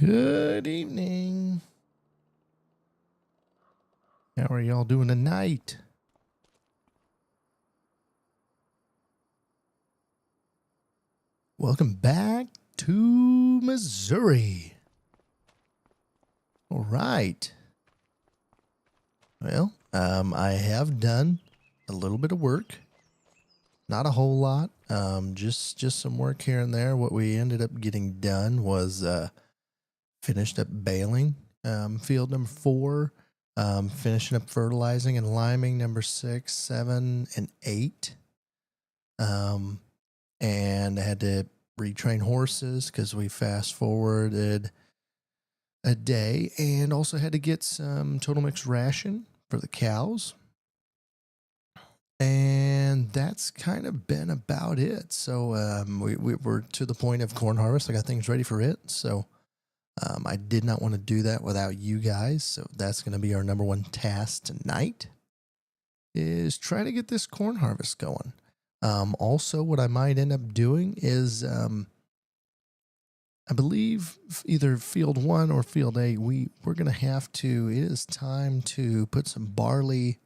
Good evening. How are y'all doing tonight? Welcome back to Missouri. All right. Well, I have done a little bit of work. Not a whole lot. Just some work here and there. What we ended up getting done was finished up baling field number 4. Finishing up fertilizing and liming number 6, 7, and 8. And I had to retrain horses because we fast forwarded a day, and also had to get some total mix ration for the cows. And that's kind of been about it. So we're to the point of corn harvest. I got things ready for it. So I did not want to do that without you guys. So that's going to be our number one task tonight, is try to get this corn harvest going. Also, what I might end up doing is, I believe either field 1 or field 8, we're going to have to, it is time to put some barley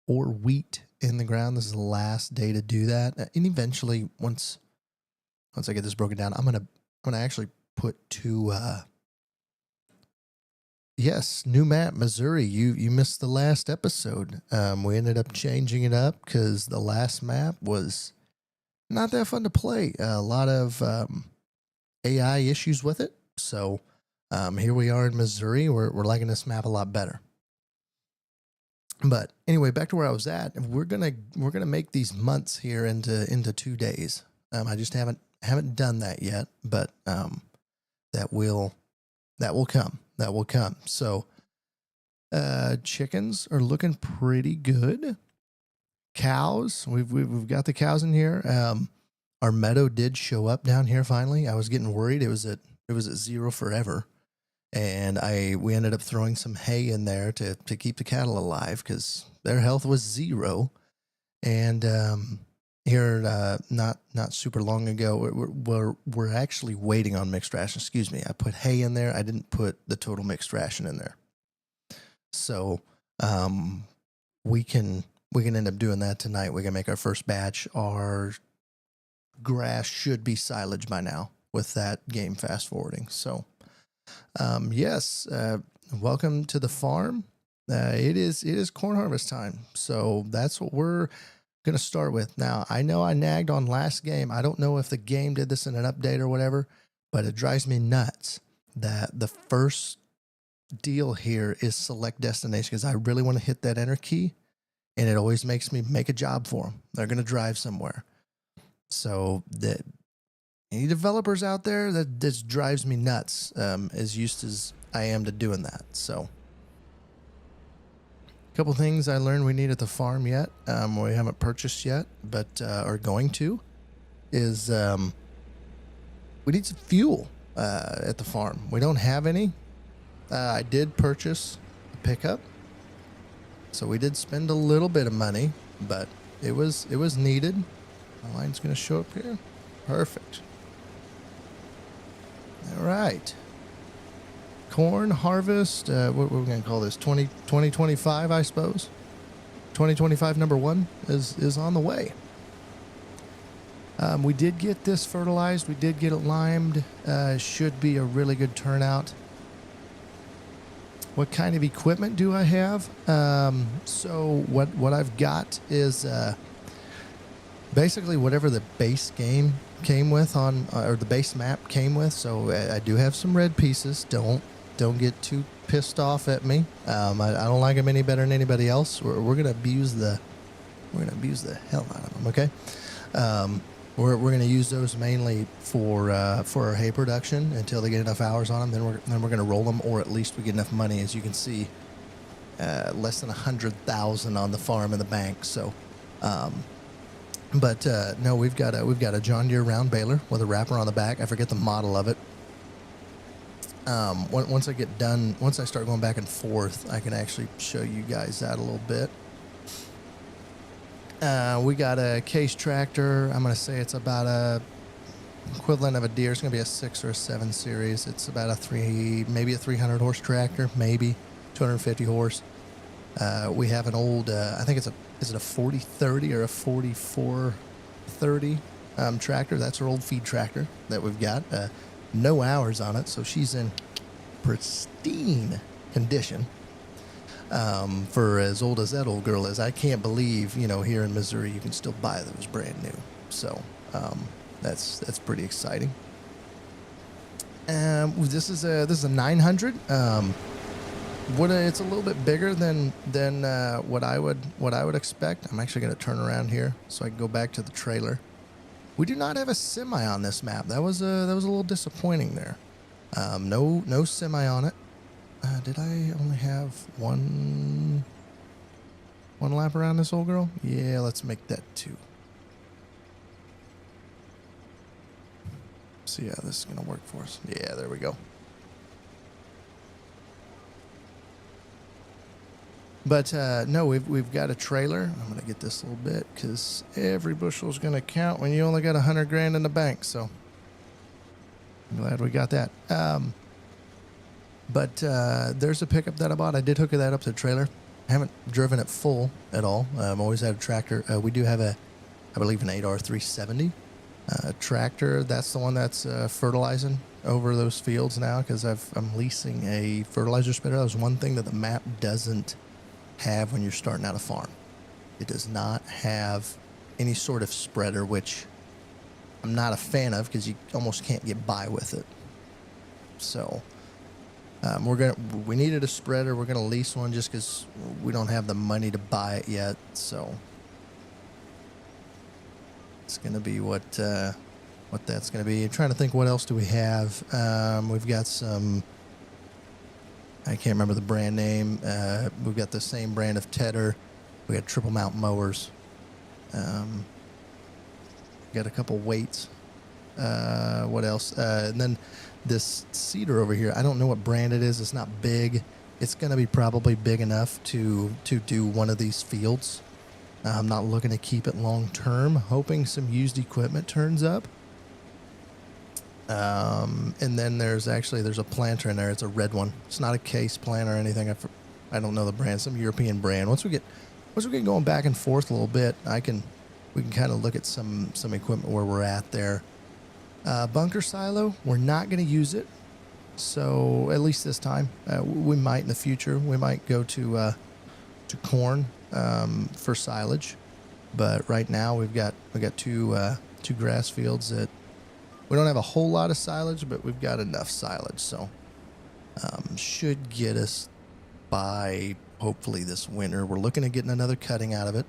or wheat in the ground. This is the last day to do that. And eventually, once I get this broken down, I'm going to actually put 2, yes, new map, Missouri. You missed the last episode. We ended up changing it up because the last map was not that fun to play. A lot of AI issues with it. So here we are in Missouri. We're liking this map a lot better. But anyway, back to where I was at. We're gonna make these months here into 2 days. I just haven't done that yet, but that will come. That will come. So chickens are looking pretty good. Cows, we've got the cows in here. Our meadow did show up down here finally. I was getting worried. It was at 0 forever. And we ended up throwing some hay in there to keep the cattle alive because their health was 0. And here, not super long ago, we're actually waiting on mixed ration. Excuse me. I put hay in there. I didn't put the total mixed ration in there. So we can end up doing that tonight. We can make our first batch. Our grass should be silage by now with that game fast forwarding. So yes, welcome to the farm. It is corn harvest time. So that's what we're going to start with. Now, I know I nagged on last game. I don't know if the game did this in an update or whatever, but it drives me nuts that the first deal here is select destination, because I really want to hit that enter key, and it always makes me make a job for them. They're going to drive somewhere. So that any developers out there, that this drives me nuts, as used as I am to doing that. So a couple things I learned we need at the farm yet, we haven't purchased yet, but are going to, is we need some fuel at the farm. We don't have any. I did purchase a pickup, so we did spend a little bit of money, but it was needed. My line's going to show up here. Perfect. All right. Corn harvest. What we're going to call this? 2025, I suppose. 2025 number 1 is on the way. We did get this fertilized. We did get it limed. Should be a really good turnout. What kind of equipment do I have? So what I've got is basically whatever the base game came with or the base map came with. So I do have some red pieces. Don't get too pissed off at me. I don't like them any better than anybody else. We're gonna abuse the hell out of them. Okay. We're gonna use those mainly for our hay production until they get enough hours on them. Then we're gonna roll them, or at least we get enough money. As you can see, less than 100,000 on the farm in the bank. So. But no, we've got a John Deere round baler with a wrapper on the back. I forget the model of it. Once I start going back and forth, I can actually show you guys that a little bit. We got a case tractor. I'm going to say it's about a equivalent of a deer. It's going to be a 6 or a 7 series. It's about maybe a 300 horse tractor, maybe 250 horse. We have an old, I think is it a 4030 or a 4430 tractor? That's our old feed tractor that we've got. No hours on it, so she's in pristine condition. For as old as that old girl is, I can't believe, here in Missouri you can still buy those brand new. So that's pretty exciting. This is a 900. It's a little bit bigger than what I would expect. I'm actually going to turn around here so I can go back to the trailer. We do not have a semi on this map. That was a little disappointing there. No semi on it. Did I only have one lap around this old girl? Yeah, let's make that 2. See how this is going to work for us. Yeah, there we go. But no, we've got a trailer. I'm going to get this a little bit because every bushel is going to count when you only got 100 grand in the bank. So I'm glad we got that. But there's a pickup that I bought. I did hook that up to the trailer. I haven't driven it full at all. I've always had a tractor. We do have I believe an 8R370 tractor. That's the one that's fertilizing over those fields now because I'm leasing a fertilizer spreader. That was one thing that the map doesn't have when you're starting out a farm. It does not have any sort of spreader, which I'm not a fan of because you almost can't get by with it. So we needed a spreader. We're gonna lease one just because we don't have the money to buy it yet. So it's gonna be what that's gonna be. I'm trying to think, what else do we have? We've got some. I can't remember the brand name. We've got the same brand of tedder. We got triple mount mowers. Got a couple weights. What else? And then this seeder over here. I don't know what brand it is. It's not big. It's going to be probably big enough to do one of these fields. I'm not looking to keep it long term. Hoping some used equipment turns up. And then there's a planter in there. It's a red one. It's not a case planter or anything. I don't know the brand. Some European brand. Once we get going back and forth a little bit, we can kind of look at some equipment where we're at there. Bunker silo, we're not going to use it. So at least this time, we might in the future. We might go to corn for silage, but right now we got two grass fields that. We don't have a whole lot of silage, but we've got enough silage, so should get us by hopefully this winter. We're looking at getting another cutting out of it,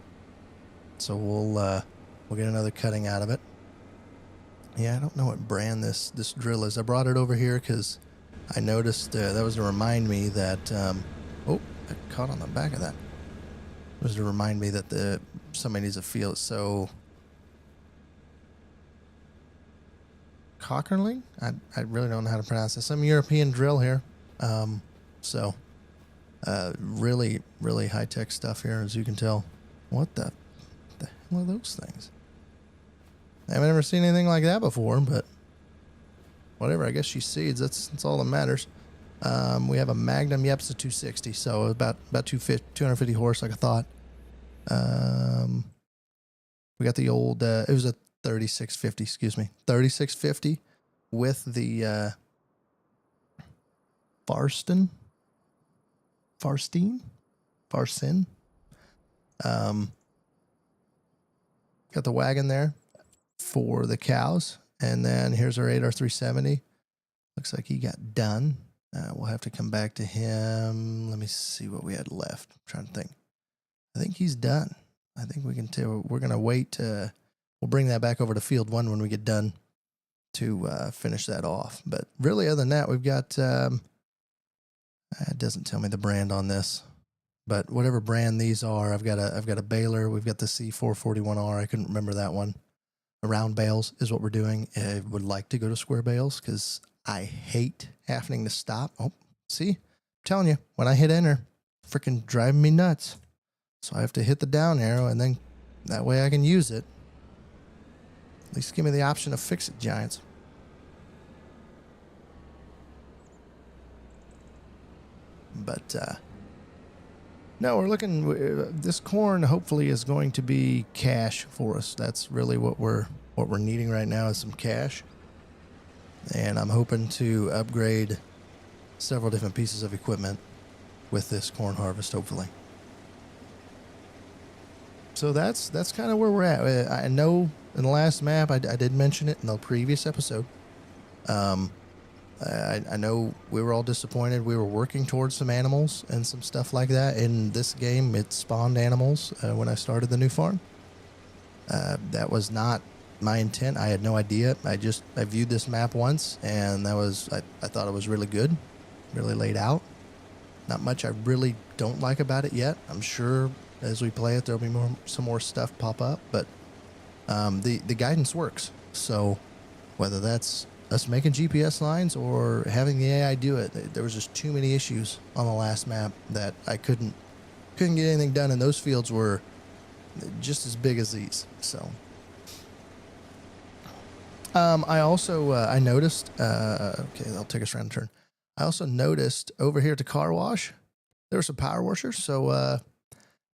so we'll get another cutting out of it. Yeah, I don't know what brand this drill is. I brought it over here because I noticed that was to remind me that I caught on the back of that. It was to remind me that somebody needs to feel it. So. Cockerling? I really don't know how to pronounce it. Some European drill here. Really, really high-tech stuff here, as you can tell. What the hell are those things? I've never seen anything like that before, but whatever. I guess she seeds. That's all that matters. We have a Magnum. Yep, it's a 260, so about 250 horse, like I thought. We got the old. It was a 3650, excuse me, 3650 with the Farsin. Got the wagon there for the cows, and then here's our 8R370. Looks like he got done. We'll have to come back to him. Let me see what we had left. I'm trying to think. I think he's done. I think we can tell. We're gonna wait. We'll bring that back over to field 1 when we get done to finish that off. But really, other than that, we've got, it doesn't tell me the brand on this, but whatever brand these are, I've got a baler. We've got the C441R. I couldn't remember that one. Round bales is what we're doing. I would like to go to square bales because I hate having to stop. Oh, see, I'm telling you, when I hit enter, freaking driving me nuts. So I have to hit the down arrow, and then that way I can use it. At least give me the option to fix it, Giants. But no, we're looking. This corn hopefully is going to be cash for us. That's really what we're needing right now is some cash. And I'm hoping to upgrade several different pieces of equipment with this corn harvest, hopefully. So that's kind of where we're at. I know in the last map I did mention it in the previous episode. I know we were all disappointed. We were working towards some animals and some stuff like that. In this game, it spawned animals when I started the new farm. That was not my intent. I had no idea. I viewed this map once, and that was I thought it was really good, really laid out. Not much I really don't like about it yet. I'm sure as we play it, there'll be some more stuff pop up, but the guidance works. So whether that's us making GPS lines or having the AI do it, there was just too many issues on the last map that I couldn't get anything done, and those fields were just as big as these. So I also I noticed okay, I'll take us around the turn. I also noticed over here at the car wash there were some power washers, so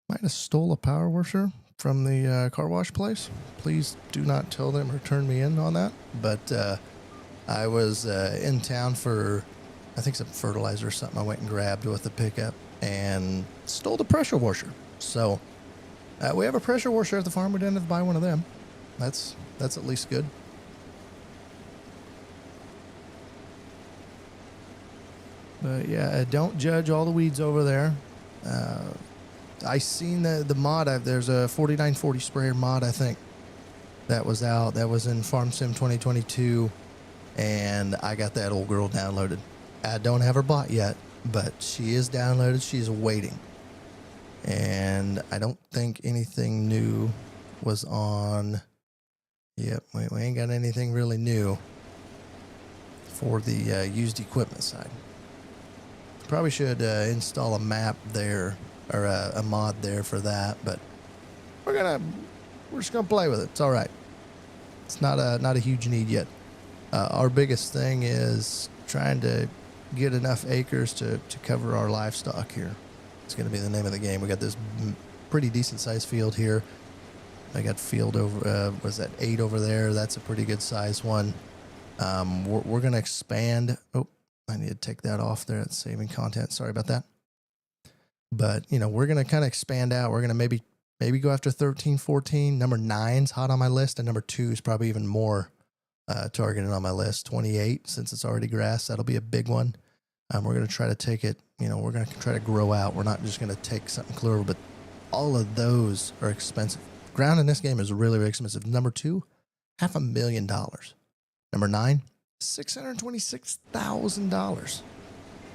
might have stole a power washer from the car wash place. Please do not tell them or turn me in on that. But I was in town for, I think, some fertilizer or something I went and grabbed with the pickup and stole the pressure washer. So we have a pressure washer at the farm. We didn't have to buy one of them. That's at least good. But yeah, don't judge all the weeds over there. I seen the mod. There's a 4940 sprayer mod, I think, that was out. That was in Farm Sim 2022, and I got that old girl downloaded. I don't have her bought yet, but she is downloaded. She's waiting, and I don't think anything new was on. Yep, we ain't got anything really new for the used equipment side. Probably should install a map there, or a mod there for that, but we're just gonna play with it. It's all right. It's not a huge need yet. Our biggest thing is trying to get enough acres to cover our livestock here. It's gonna be the name of the game. We got this pretty decent sized field here. I got field over was that 8 over there. That's a pretty good sized one. We're gonna expand. Oh, I need to take that off there. It's saving content. Sorry about that. But, you know, we're going to kind of expand out. We're going to maybe go after 13, 14. Number 9's hot on my list, and number 2 is probably even more targeted on my list. 28, since it's already grass, that'll be a big one. We're going to try to take it, you know, we're going to try to grow out. We're not just going to take something clear over, but all of those are expensive. Ground in this game is really, really expensive. Number 2, $500,000. Number 9, $626,000.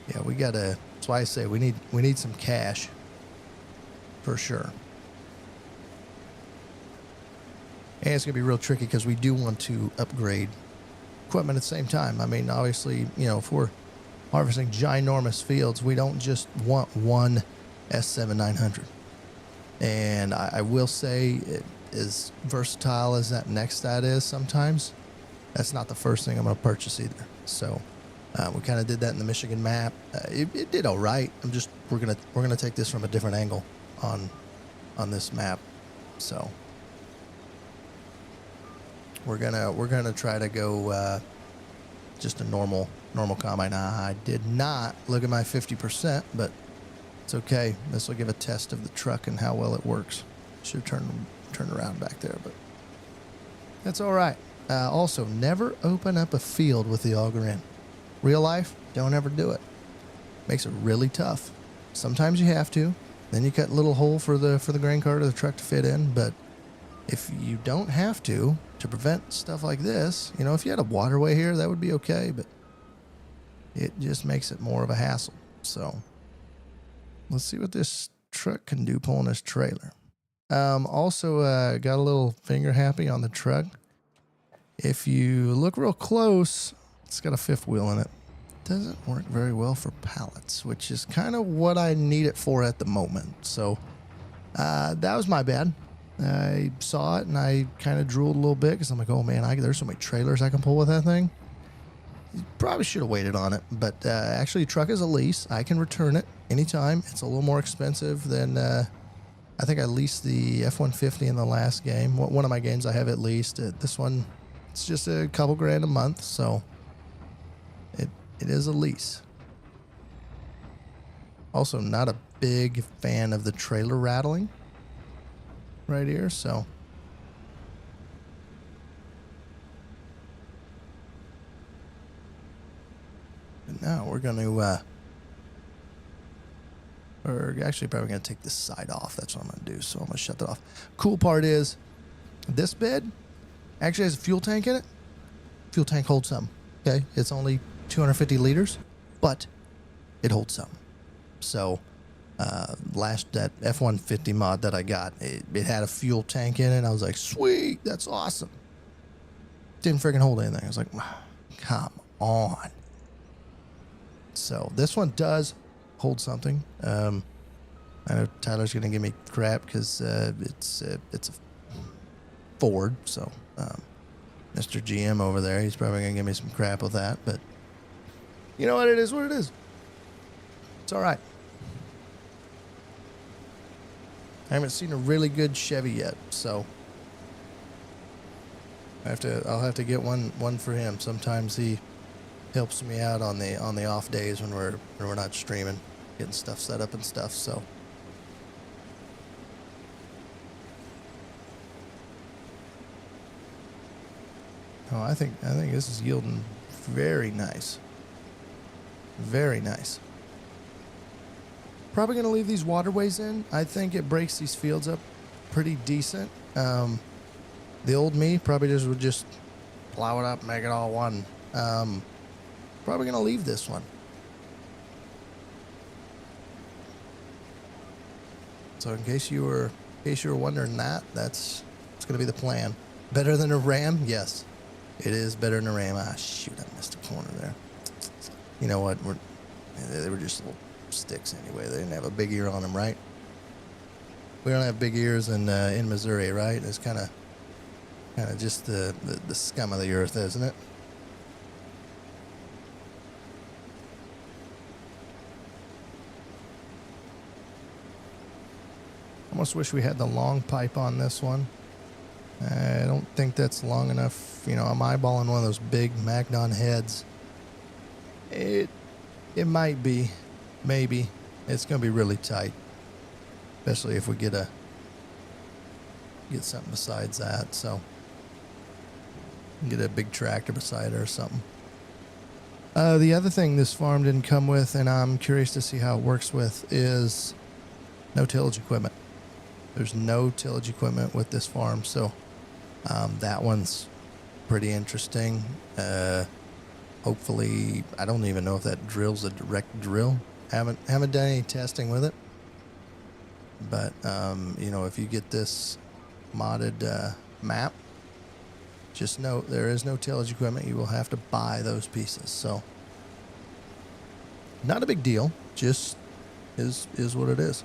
Yeah, we gotta. That's why I say we need some cash for sure. And it's gonna be real tricky because we do want to upgrade equipment at the same time. I mean, obviously, you know, if we're harvesting ginormous fields, we don't just want one S7-900. And I will say, it, as versatile as that Nextat is sometimes, that's not the first thing I'm going to purchase either. So we kind of did that in the Michigan map. It did all right. We're gonna take this from a different angle on this map. So we're gonna try to go just a normal combine. I did not look at my 50%, but it's okay. This will give a test of the truck and how well it works. Should turn around back there, but that's all right. Also, never open up a field with the auger in. Real life, don't ever do it. Makes it really tough. Sometimes you have to. Then you cut a little hole for the grain cart or the truck to fit in. But if you don't have to prevent stuff like this, you know, if you had a waterway here, that would be okay. But it just makes it more of a hassle. So let's see what this truck can do pulling this trailer. Also, got a little finger happy on the truck. If you look real close, it's got a 5th wheel in it. Doesn't work very well for pallets, which is kind of what I need it for at the moment. So that was my bad. I saw it and I kind of drooled a little bit because I'm like, oh man, there's so many trailers I can pull with that thing. Probably should have waited on it, but actually, truck is a lease. I can return it anytime. It's a little more expensive than I think I leased the F-150 in the last game. One of my games I have it leased. This one, it's just a couple grand a month, so it is a lease. Also, not a big fan of the trailer rattling right here, so. But now we're going to, we're actually probably going to take this side off. That's what I'm going to do, so I'm going to shut that off. Cool part is, this bed actually has a fuel tank in it. Fuel tank holds some, okay? It's only 250 liters, but it holds some. So, that F-150 mod that I got, it had a fuel tank in it. I was like, sweet, that's awesome. Didn't freaking hold anything. I was like, come on. So this one does hold something. I know Tyler's gonna give me crap because it's a Ford. So Mr. GM over there, he's probably gonna give me some crap with that. But you know what? It is what it is. It's all right. I haven't seen a really good Chevy yet, so I'll have to get one for him. Sometimes he helps me out on the off days when we're not streaming, getting stuff set up and stuff. So I think this is yielding very nice. Very nice. Probably going to leave these waterways in. I think it breaks these fields up pretty decent. The old me probably would just plow it up, make it all one. Probably going to leave this one. So in case you were wondering that's going to be the plan. Better than a Ram? Yes. It is better than a Ram. Ah, shoot, I missed a corner there. You know what? They were just little sticks anyway. They didn't have a big ear on them, right? We don't have big ears in Missouri, right? It's kind of just the scum of the earth, isn't it? Almost wish we had the long pipe on this one. I don't think that's long enough. You know, I'm eyeballing one of those big Magnon heads. It might be. Maybe. It's going to be really tight. Especially if we get something besides that. So, get a big tractor beside it or something. The other thing this farm didn't come with, and I'm curious to see how it works with, is no tillage equipment. There's no tillage equipment with this farm, so that one's pretty interesting. Hopefully, I don't even know if that drill's a direct drill. Haven't done any testing with it. But you know, if you get this modded map, just note there is no tillage equipment. You will have to buy those pieces. So not a big deal. Just is what it is.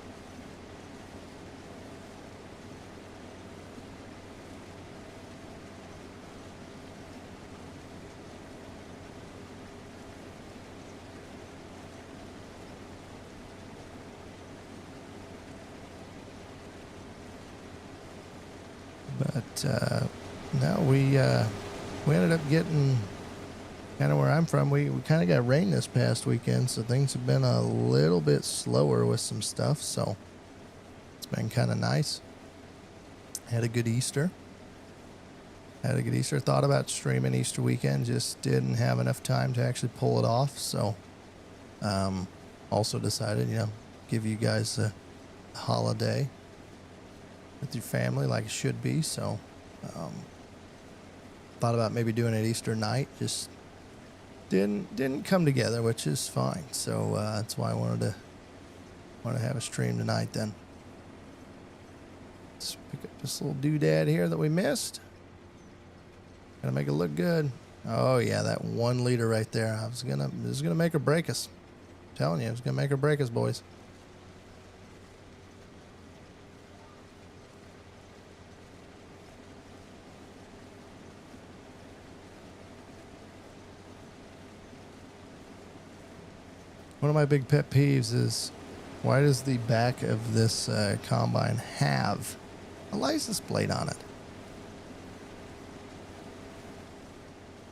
But no, we ended up getting kind of where I'm from. We kind of got rain this past weekend, so things have been a little bit slower with some stuff. So it's been kind of nice. Had a good Easter. Thought about streaming Easter weekend, just didn't have enough time to actually pull it off. So also decided, you know, give you guys a holiday with your family like it should be. So thought about maybe doing it Easter night, just didn't come together, which is fine. So that's why I wanted to have a stream tonight. Then let's pick up this little doodad here that we missed. Gotta make it look good. Oh yeah, that 1 liter right there. This is gonna make or break us. I'm telling you, it's gonna make or break us, boys. One of my big pet peeves is, why does the back of this combine have a license plate on it?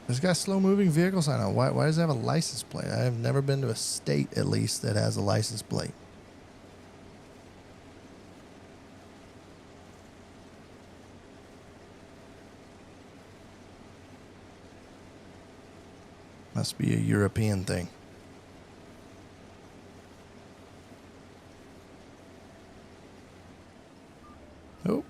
It's got slow moving vehicle sign on. Why does it have a license plate? I have never been to a state, at least, that has a license plate. Must be a European thing. Oh.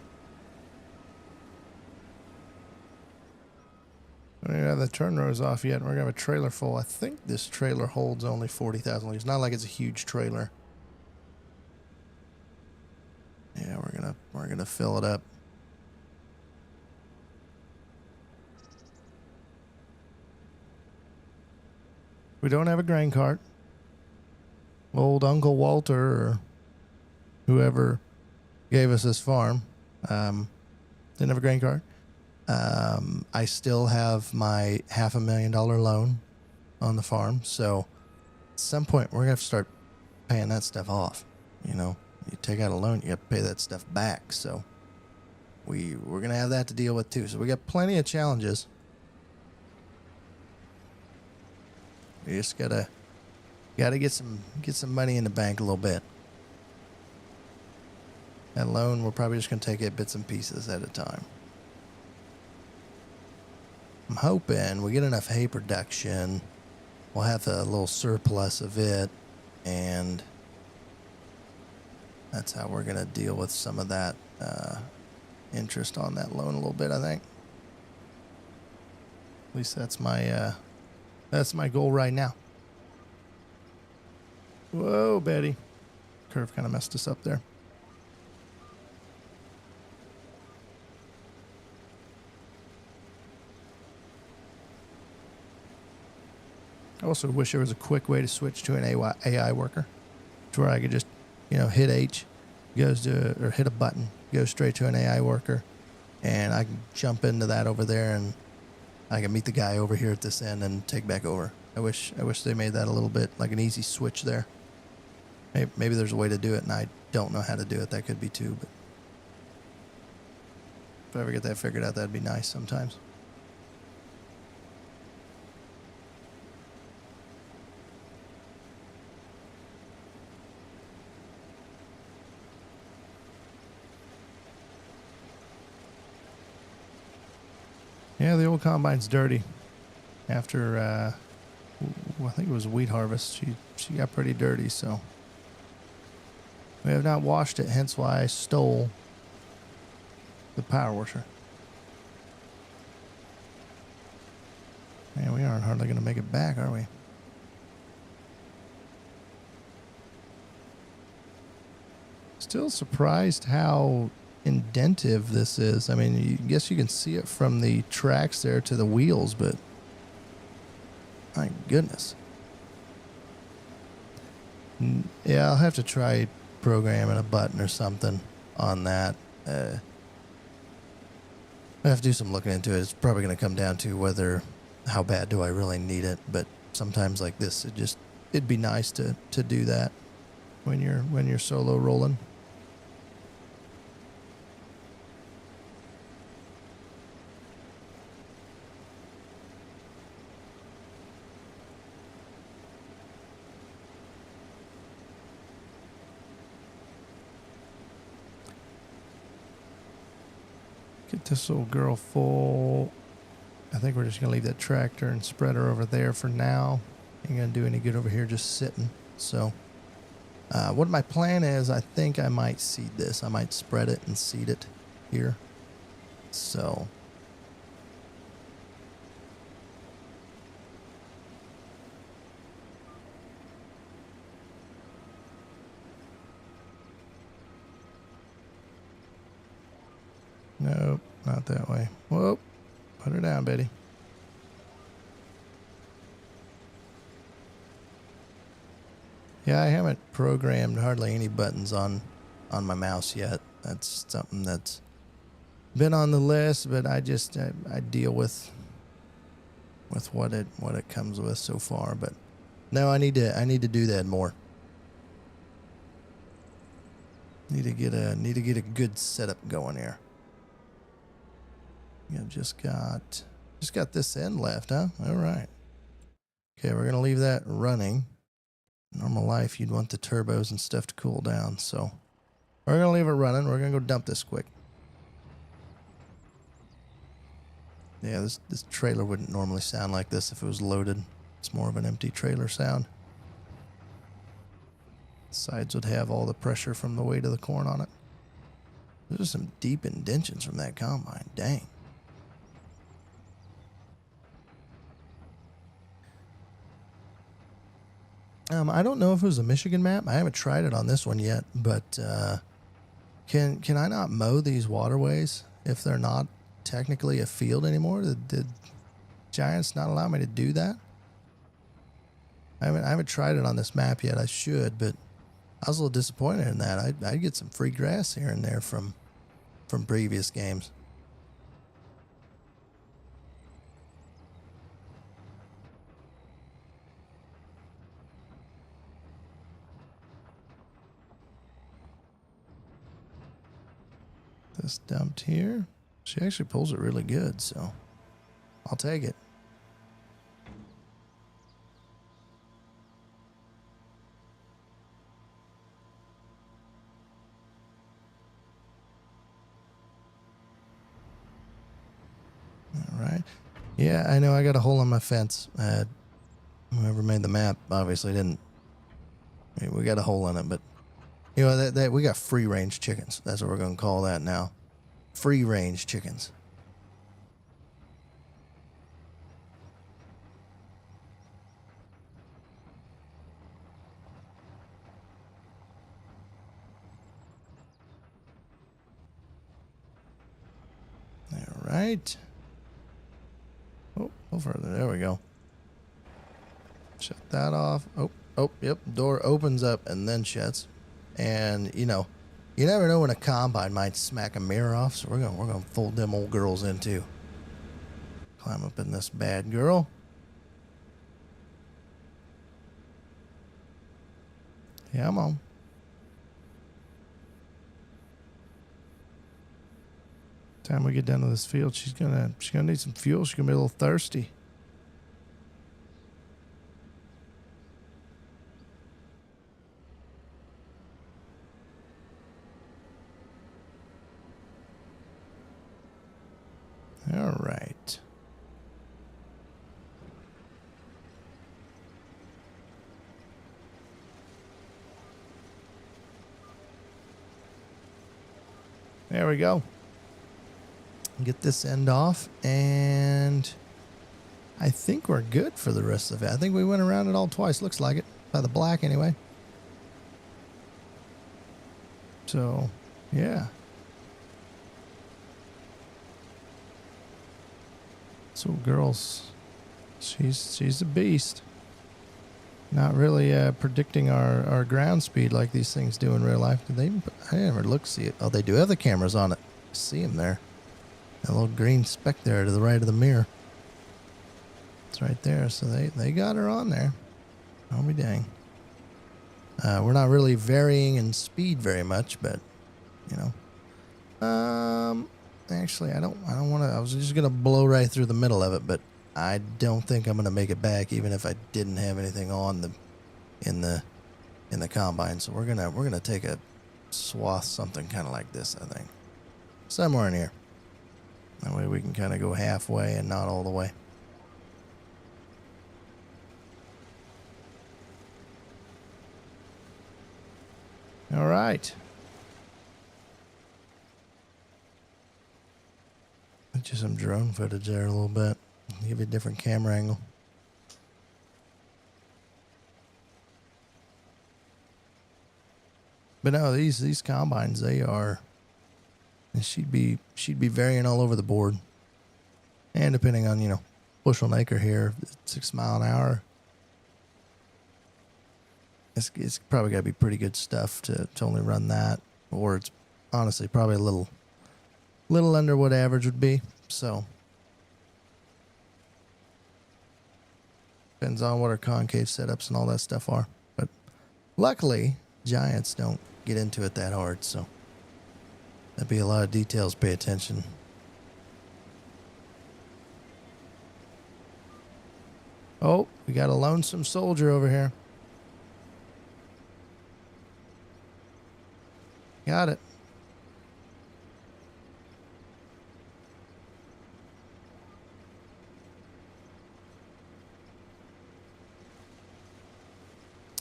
We don't even have the turn rows off yet. We're going to have a trailer full. I think this trailer holds only 40,000 liters. Not like it's a huge trailer. Yeah, we're gonna fill it up. We don't have a grain cart. Old Uncle Walter or whoever gave us this farm didn't have a grain cart. I still have my $500,000 loan on the farm, so at some point we're gonna have to start paying that stuff off. You know, you take out a loan, you have to pay that stuff back. So we're gonna have that to deal with too. So we got plenty of challenges. We just gotta get some money in the bank a little bit. That loan, we're probably just gonna take it bits and pieces at a time. I'm hoping we get enough hay production. We'll have a little surplus of it, and that's how we're gonna deal with some of that interest on that loan a little bit, I think. At least that's my goal right now. Whoa, Betty. Curve kind of messed us up there. I also wish there was a quick way to switch to an AI worker, to where I could just, hit H, or hit a button, go straight to an AI worker, and I can jump into that over there, and I can meet the guy over here at this end and take back over. I wish they made that a little bit like an easy switch there. Maybe there's a way to do it, and I don't know how to do it. That could be too, but if I ever get that figured out, that'd be nice sometimes. Yeah, the old combine's dirty. After, I think it was wheat harvest, she got pretty dirty, so we have not washed it, hence why I stole the power washer. Man, we aren't hardly going to make it back, are we? Still surprised how indentive this is. I mean, I guess you can see it from the tracks there to the wheels, but my goodness. Yeah, I'll have to try programming a button or something on that. I have to do some looking into it. It's probably going to come down to how bad do I really need it, but sometimes like this, it'd be nice to do that when you're solo rolling. Get this little girl full. I think we're just going to leave that tractor and spreader over there for now. Ain't going to do any good over here just sitting. So what my plan is, I think I might seed this. I might spread it and seed it here. So nope, not that way. Whoa, put her down, Betty. Yeah, I haven't programmed hardly any buttons on my mouse yet. That's something that's been on the list, but I deal with what it comes with so far. But No, I need to do that more. Need to get a good setup going here. Yeah, just got this end left, huh? All right. Okay, we're gonna leave that running. Normal life, you'd want the turbos and stuff to cool down, so we're gonna leave it running. We're gonna go dump this quick. Yeah, this trailer wouldn't normally sound like this if it was loaded. It's more of an empty trailer sound. Sides would have all the pressure from the weight of the corn on it. There's some deep indentions from that combine. Dang. I don't know if it was a Michigan map. I haven't tried it on this one yet, but can I not mow these waterways if they're not technically a field anymore? Did Giants not allow me to do that? I haven't tried it on this map yet. I should, but I was a little disappointed in that. I'd get some free grass here and there from previous games. This dumped here. She actually pulls it really good, so I'll take it. All right. Yeah, I know I got a hole on my fence. Whoever made the map obviously didn't. I mean, we got a hole in it, but you know that we got free range chickens. That's what we're gonna call that now. Free range chickens. All right. Oh, go further. There we go. Shut that off. Oh, yep. Door opens up and then shuts. And you know, you never know when a combine might smack a mirror off. So we're gonna fold them old girls in too. Climb up in this bad girl. Yeah, I'm on. Time we get down to this field, she's gonna need some fuel. She's gonna be a little thirsty. All right. There we go. Get this end off, and I think we're good for the rest of it. I think we went around it all twice. Looks like it, by the black anyway. So, yeah. So, girls, she's a beast. Not really predicting our ground speed like these things do in real life. Did they even I never look see it. Oh, they do have the cameras on it. See them there. That little green speck there to the right of the mirror. It's right there. So they got her on there. I'll be dang. We're not really varying in speed very much, but you know. Actually, I don't want to. I was just gonna blow right through the middle of it, but I don't think I'm gonna make it back, even if I didn't have anything on in the combine. So we're gonna take a swath, something kind of like this. I think somewhere in here. That way we can kind of go halfway and not all the way. All right. Just some drone footage there a little bit. Give you a different camera angle. But no, these combines, they are. She'd be varying all over the board, and depending on bushel an acre here, 6 mile an hour. It's probably got to be pretty good stuff to only run that, or it's honestly probably a little under what average would be. So Depends on what our concave setups and all that stuff are. But luckily, giants don't get into it that hard, so that'd be a lot of details. Pay attention. Oh, we got a lonesome soldier over here. Got it.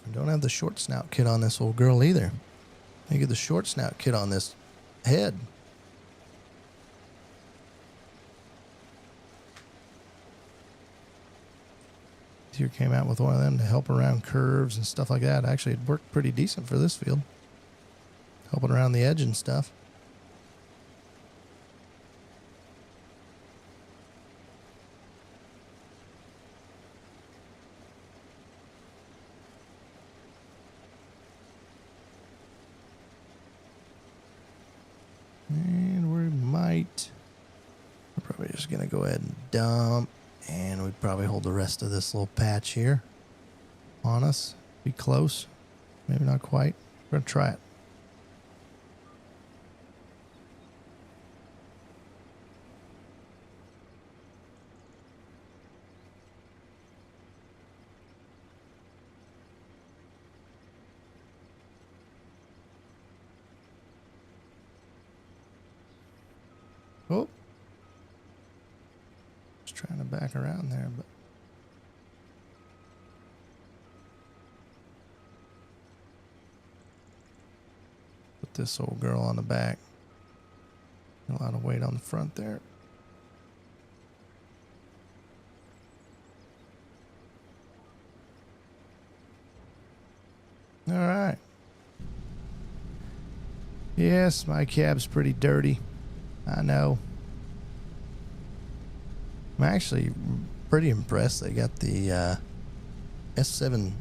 I don't have the short snout kit on this old girl either. I get the short snout kit on this head. Here came out with one of them to help around curves and stuff like that. Actually, it worked pretty decent for this field. Helping around the edge and stuff. And we're probably just going to go ahead and dump. And we'd probably hold the rest of this little patch here on us. Be close. Maybe not quite. We're going to try it. Oh. Just trying to back around there, but. Put this old girl on the back. A lot of weight on the front there. All right. Yes, my cab's pretty dirty. I know. I'm actually pretty impressed they got the S7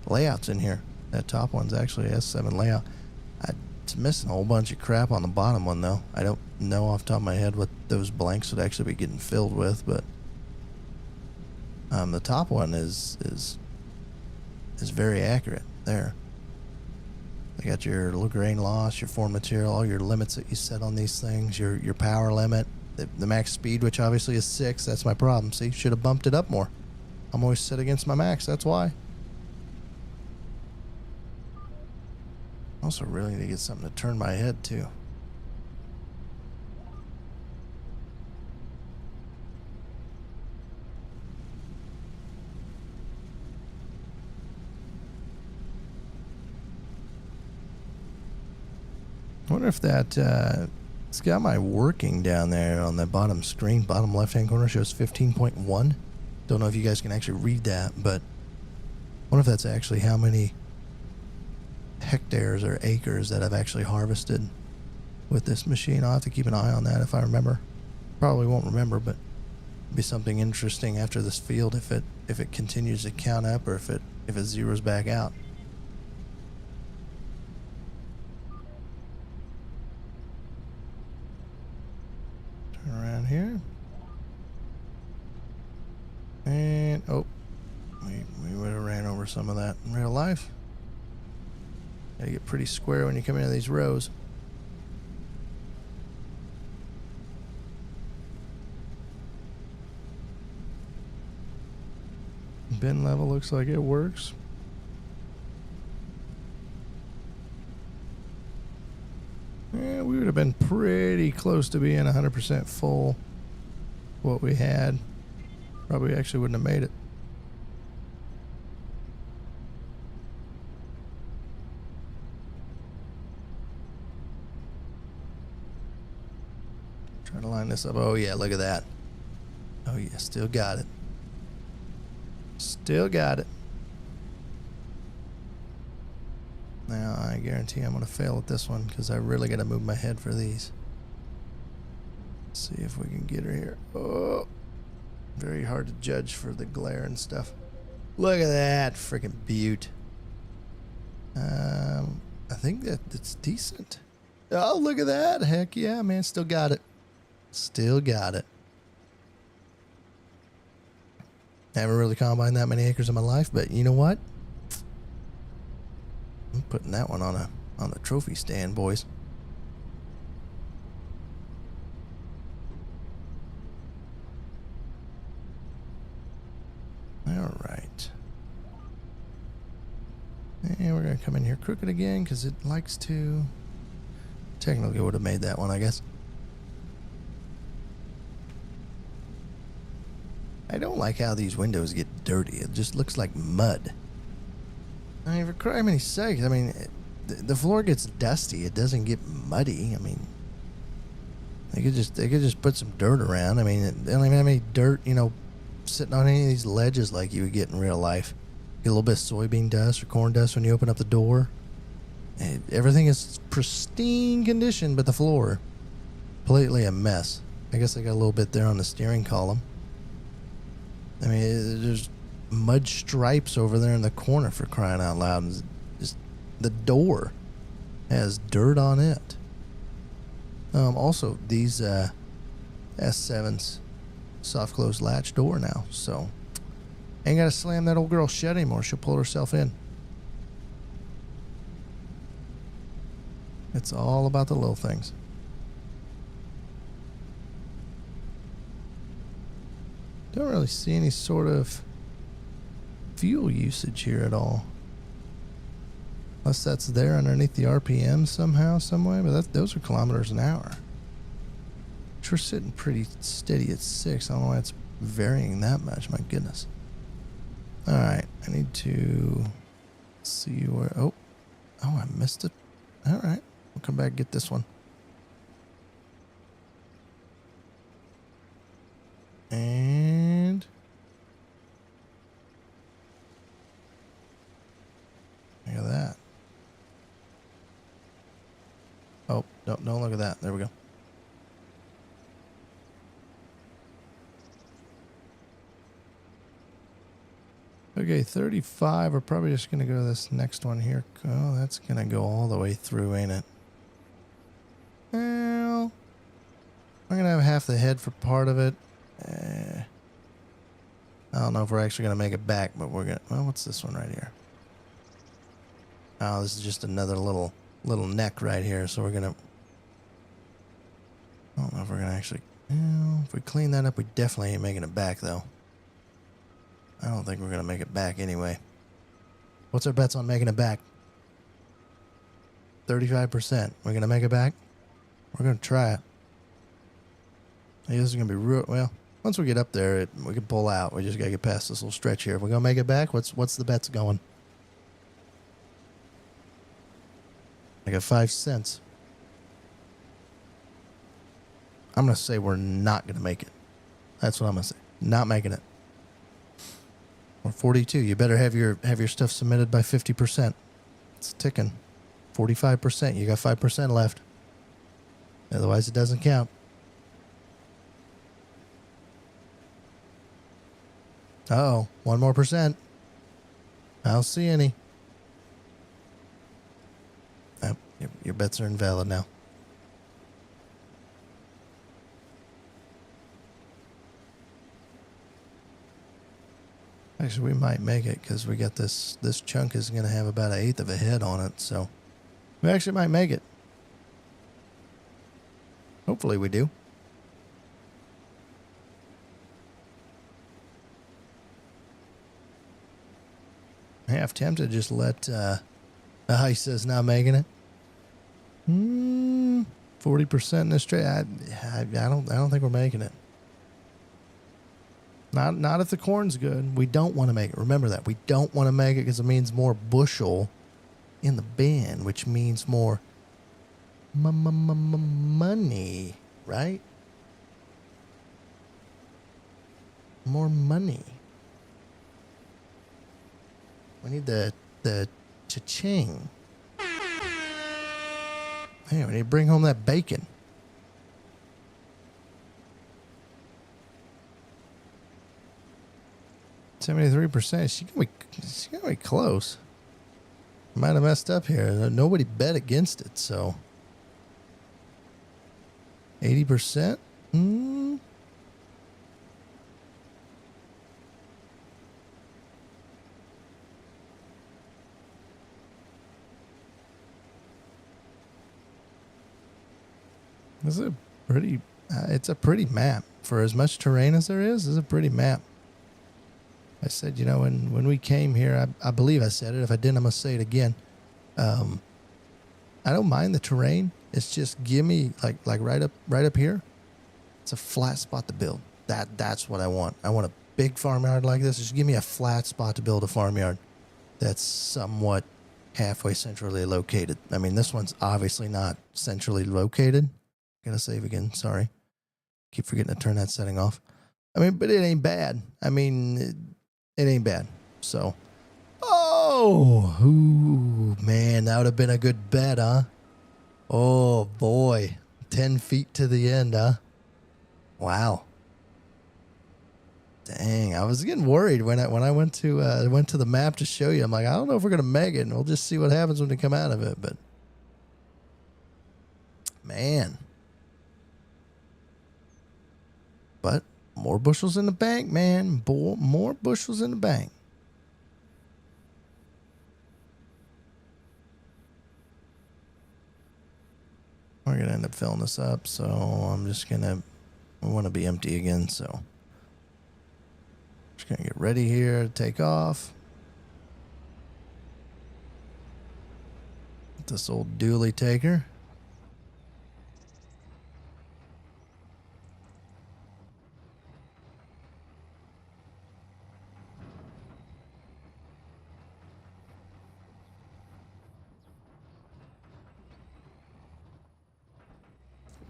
layouts in here. That top one's actually S7 layout. It's missing a whole bunch of crap on the bottom one, though. I don't know off the top of my head what those blanks would actually be getting filled with, but the top one is very accurate there. They got your grain loss, your form material, all your limits that you set on these things, your power limit, the max speed, which obviously is 6. That's my problem. See, should have bumped it up more. I'm always set against my max. That's why. Also really need to get something to turn my head to. I wonder if that it's got my working down there on the bottom screen, bottom left hand corner shows 15.1. Don't know if you guys can actually read that, but I wonder if that's actually how many hectares or acres that I've actually harvested with this machine. I'll have to keep an eye on that if I remember. Probably won't remember, but it'll be something interesting after this field if it continues to count up or if it zeroes back out. Turn around here. And oh, we would have ran over some of that in real life. Gotta get pretty square when you come into these rows. Bin level looks like it works. Yeah, we would have been pretty close to being 100% full. What we had. Probably actually wouldn't have made it. Trying to line this up. Oh yeah, look at that. Oh yeah, still got it. Still got it. Now I guarantee I'm going to fail at this one because I really got to move my head for these. Let's see if we can get her here. Oh, very hard to judge for the glare and stuff. Look at that freaking beaut. I think that it's decent. Oh, look at that. Heck yeah, man. Still got it. Still got it. Haven't really combined that many acres in my life, but you know what? I'm putting that one on the trophy stand, boys. All right. And we're going to come in here crooked again because it likes to. Technically would have made that one, I guess. I don't like how these windows get dirty. It just looks like mud. I mean, for criminy sakes, I mean, the floor gets dusty. It doesn't get muddy. I mean, they could just put some dirt around. I mean, they don't even have any dirt, you know, sitting on any of these ledges like you would get in real life. Get a little bit of soybean dust or corn dust when you open up the door. And everything is pristine condition, but the floor, completely a mess. I guess I got a little bit there on the steering column. I mean, there's mud stripes over there in the corner, for crying out loud. And just the door has dirt on it. Also, these S7s soft close latch door now, so ain't gotta slam that old girl shut anymore. She'll pull herself in. It's all about the little things. Don't really see any sort of fuel usage here at all. Unless that's there underneath the RPM somehow, some way, but those are kilometers an hour. Which we're sitting pretty steady at 6. I don't know why it's varying that much, my goodness. Alright, I need to see where, oh, I missed it. Alright, we'll come back and get this one. And look at that. Oh, no, don't look at that. There we go. Okay, 35. We're probably just going to go to this next one here. Oh, that's going to go all the way through, ain't it? Well, I'm going to have half the head for part of it. I don't know if we're actually going to make it back, but we're going to... Well, what's this one right here? Oh, this is just another little neck right here, so we're going to... I don't know if we're going to actually... Well, if we clean that up, we definitely ain't making it back, though. I don't think we're going to make it back anyway. What's our bets on making it back? 35%. We're going to make it back? We're going to try it. Hey, this is going to be real... Well, once we get up there, we can pull out. We just got to get past this little stretch here. If we're going to make it back, what's the bets going? I got 5 cents. I'm going to say we're not going to make it. That's what I'm going to say. Not making it. Or 42. You better have your stuff submitted by 50%. It's ticking. 45%. You got 5% left. Otherwise, it doesn't count. Uh-oh. 1 more percent. I don't see any. Oh, your bets are invalid now. Actually, we might make it because we got this chunk is going to have about 1/8 of a head on it, so we actually might make it. Hopefully we do. I'm half tempted to just let he says not making it. 40% in this straight. I don't think we're making it. Not if the corn's good. We don't want to make it. Remember that. We don't want to make it because it means more bushel in the bin, which means more money, right? More money. We need the cha-ching. Hey, we need to bring home that bacon. %. She's gonna be close. Might have messed up here. Nobody bet against it, so 80%. This is a pretty, it's a pretty map. For as much terrain as there is, this is a pretty map. I said, you know, when we came here, I believe I said it. If I didn't, I'm going to say it again. I don't mind the terrain. It's just give me like right up here. It's a flat spot to build. That's what I want. I want a big farmyard like this. Just give me a flat spot to build a farmyard that's somewhat halfway centrally located. I mean, this one's obviously not centrally located. Gotta save again. Sorry. Keep forgetting to turn that setting off. I mean, but it ain't bad. I mean, it ain't bad. So, oh, ooh, man, that would have been a good bet, huh? Oh boy, 10 feet to the end, huh? Wow. Dang, I was getting worried when I went to the map to show you. I'm like, I don't know if we're gonna make it, and we'll just see what happens when we come out of it. But man, but more bushels in the bank, man. More bushels in the bank. We're gonna end up filling this up, so I'm just gonna. We want to be empty again, so just gonna get ready here to take off. This old dually taker.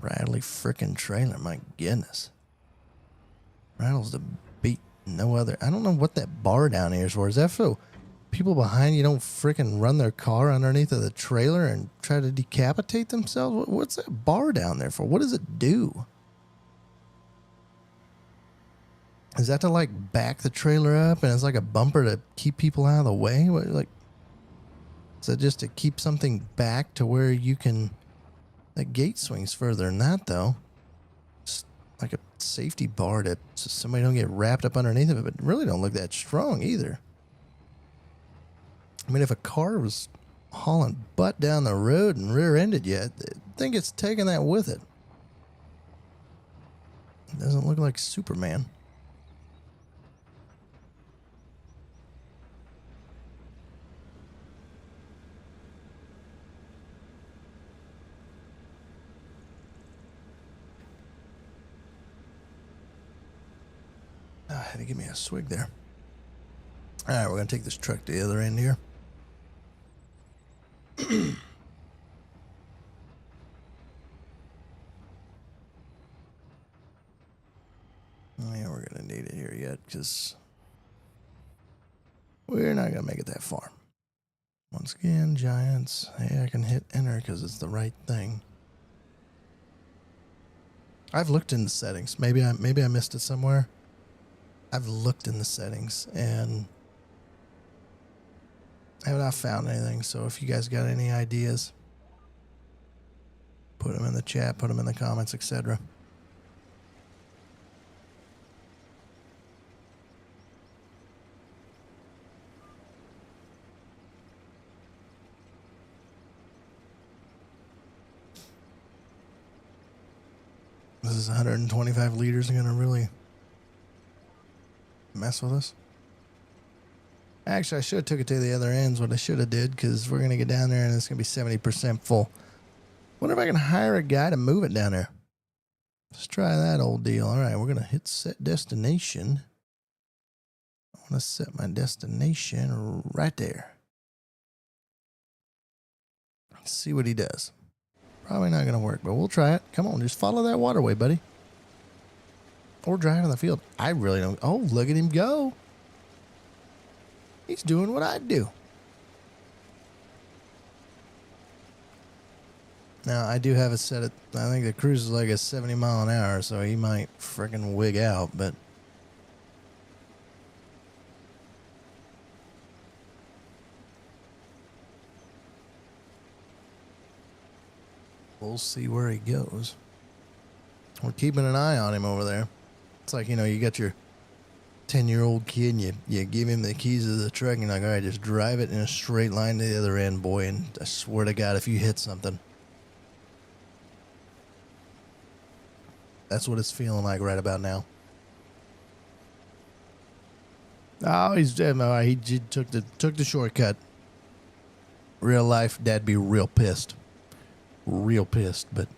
Rattly frickin' trailer, my goodness. Rattles the beat no other. I don't know what that bar down here is for. Is that so people behind you don't frickin' run their car underneath of the trailer and try to decapitate themselves? What's that bar down there for? What does it do? Is that to like back the trailer up and it's like a bumper to keep people out of the way? What, like, is that just to keep something back to where you can... That gate swings further than that, though. It's like a safety bar to so somebody don't get wrapped up underneath of it, but really don't look that strong either. I mean, if a car was hauling butt down the road and rear-ended you, I think it's taking that with it. It doesn't look like Superman. I had to give me a swig there. All right, we're going to take this truck to the other end here. Yeah, we're going to need it here yet because we're not going to make it that far. Once again, Giants. Hey, I can hit enter because it's the right thing. I've looked in the settings. Maybe I missed it somewhere. I've looked in the settings and I have not found anything. So if you guys got any ideas, put them in the chat, put them in the comments, etc. This is 125 liters. I'm going to really mess with us. Actually, I should have took it to the other ends. What I should have did, because we're going to get down there and it's going to be 70% full. Wonder if I can hire a guy to move it down there. Let's try that old deal. All right, we're going to hit set destination. I want to set my destination right there. Let's see what he does. Probably not going to work, but we'll try it. Come on, just follow that waterway, buddy. Or drive in the field. I really don't. Oh, look at him go. He's doing what I'd do. Now, I do have it set at, I think the cruise is like a 70 mile an hour, so he might freaking wig out, but we'll see where he goes. We're keeping an eye on him over there. It's like, you know, you got your 10-year-old kid and you give him the keys of the truck and you're like, all right, just drive it in a straight line to the other end, boy. And I swear to God, if you hit something, That's what it's feeling like right about now. Oh, he's dead. No, he took the shortcut. Real life, Dad'd be real pissed. Real pissed. But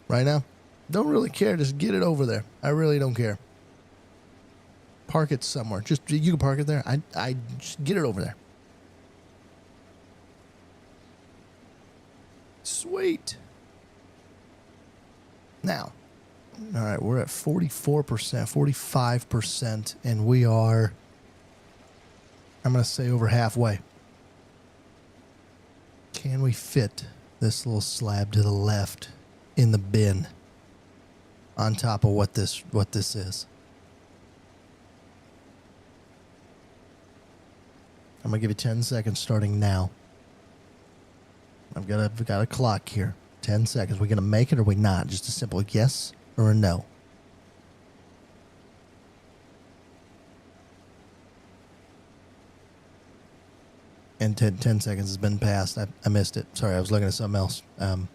right now, don't really care. Just get it over there. I really don't care. Park it somewhere. Just you can park it there. I just get it over there. Sweet. Now, all right, we're at 44%, 45%, and we are, I'm going to say, over halfway. Can we fit this little slab to the left in the bin on top of what this is? I'm going to give you 10 seconds starting now. I've got a clock here. 10 seconds. We're going to make it or we not? Just a simple yes or a no. And 10 seconds has been passed. I missed it. Sorry, I was looking at something else. Are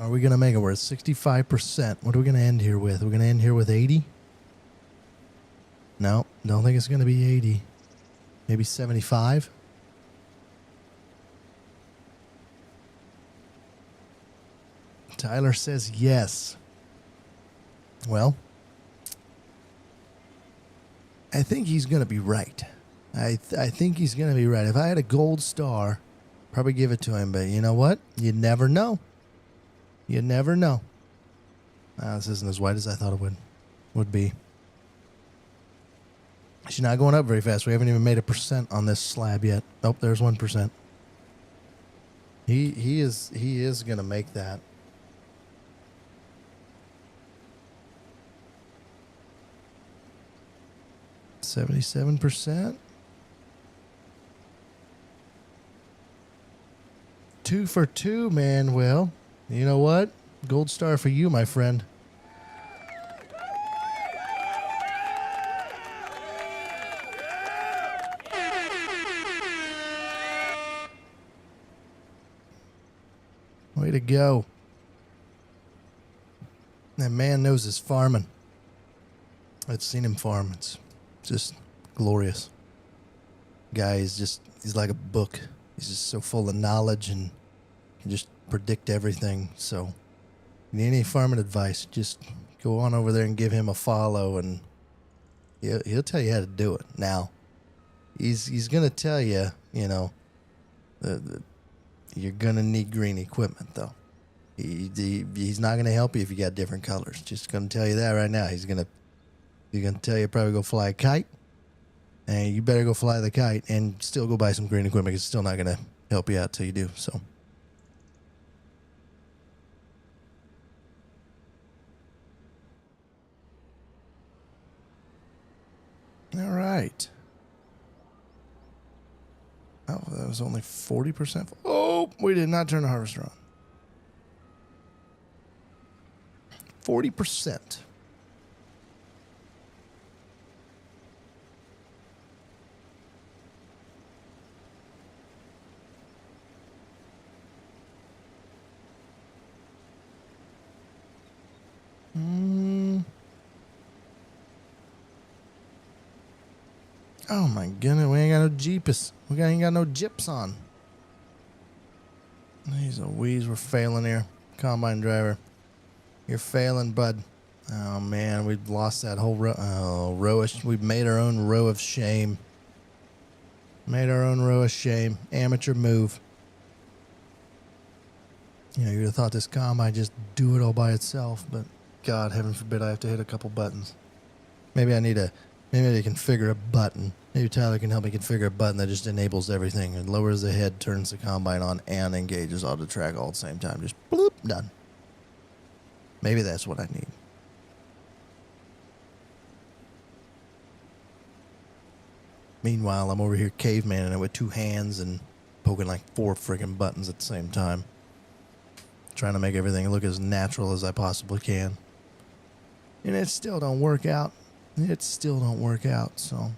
we going to make it? We're at 65%. What are we going to end here with? We're going to end here with 80? No, don't think it's going to be 80. Maybe 75? Tyler says yes. Well, I think he's going to be right. I think he's going to be right. If I had a gold star, probably give it to him. But you know what? You never know. You never know. This isn't as white as I thought it would be. She's not going up very fast. We haven't even made a percent on this slab yet. Nope, there's 1%. He is going to make that. $77%. 2 for 2, man. Well, you know what? Gold star for you, my friend. Way to go. That man knows his farming. I've seen him farm. It's just glorious. Guy is he's like a book. He's just so full of knowledge and can just predict everything. So, if you need any farming advice, just go on over there and give him a follow, and he'll tell you how to do it. Now, he's gonna tell you, you know, you're gonna need green equipment though. He's not gonna help you if you got different colors. Just gonna tell you that right now. He's gonna tell you probably go fly a kite, and you better go fly the kite and still go buy some green equipment. It's still not gonna help you out till you do. So. All right. Oh, that was only 40%. Oh, we did not turn the harvester on. 40%. Oh my goodness, we ain't got no Jeepus. We ain't got no Jips on. These are weeds, we're failing here. Combine driver. You're failing, bud. Oh man, we've lost that whole row. We've made our own row of shame. Made our own row of shame. Amateur move. You know, you'd have thought this combine just do it all by itself, but God, heaven forbid I have to hit a couple buttons. Maybe I configure a button. Maybe Tyler can help me configure a button that just enables everything and lowers the head, turns the combine on, and engages auto track all at the same time. Just bloop, done. Maybe that's what I need. Meanwhile, I'm over here cavemaning it with 2 hands and poking like 4 friggin' buttons at the same time. Trying to make everything look as natural as I possibly can. And it still don't work out. So.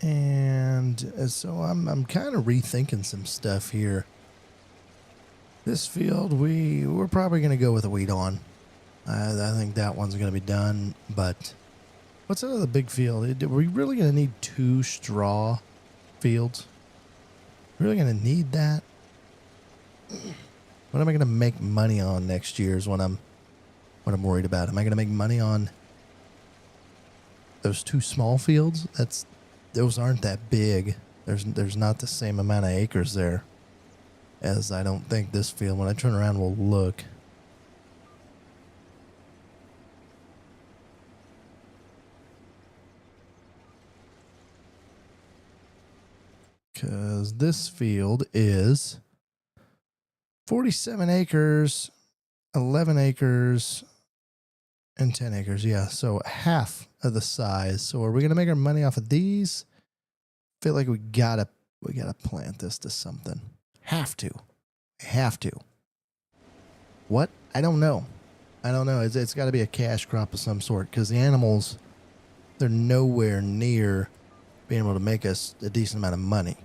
And so I'm kind of rethinking some stuff here. This field, we're probably going to go with a wheat on. I think that one's going to be done. But what's out of the big field? Are we really going to need 2 straw fields? Really going to need that? What am I going to make money on next year is what I'm worried about. Am I going to make money on those 2 small fields? Those aren't that big. There's not the same amount of acres there as I don't think this field. When I turn around, we'll look. Because this field is 47 acres, 11 acres, and 10 acres. Yeah, so half of the size. So are we going to make our money off of these? Feel like we gotta plant this to something. Have to. What? I don't know. It's got to be a cash crop of some sort because the animals, they're nowhere near being able to make us a decent amount of money.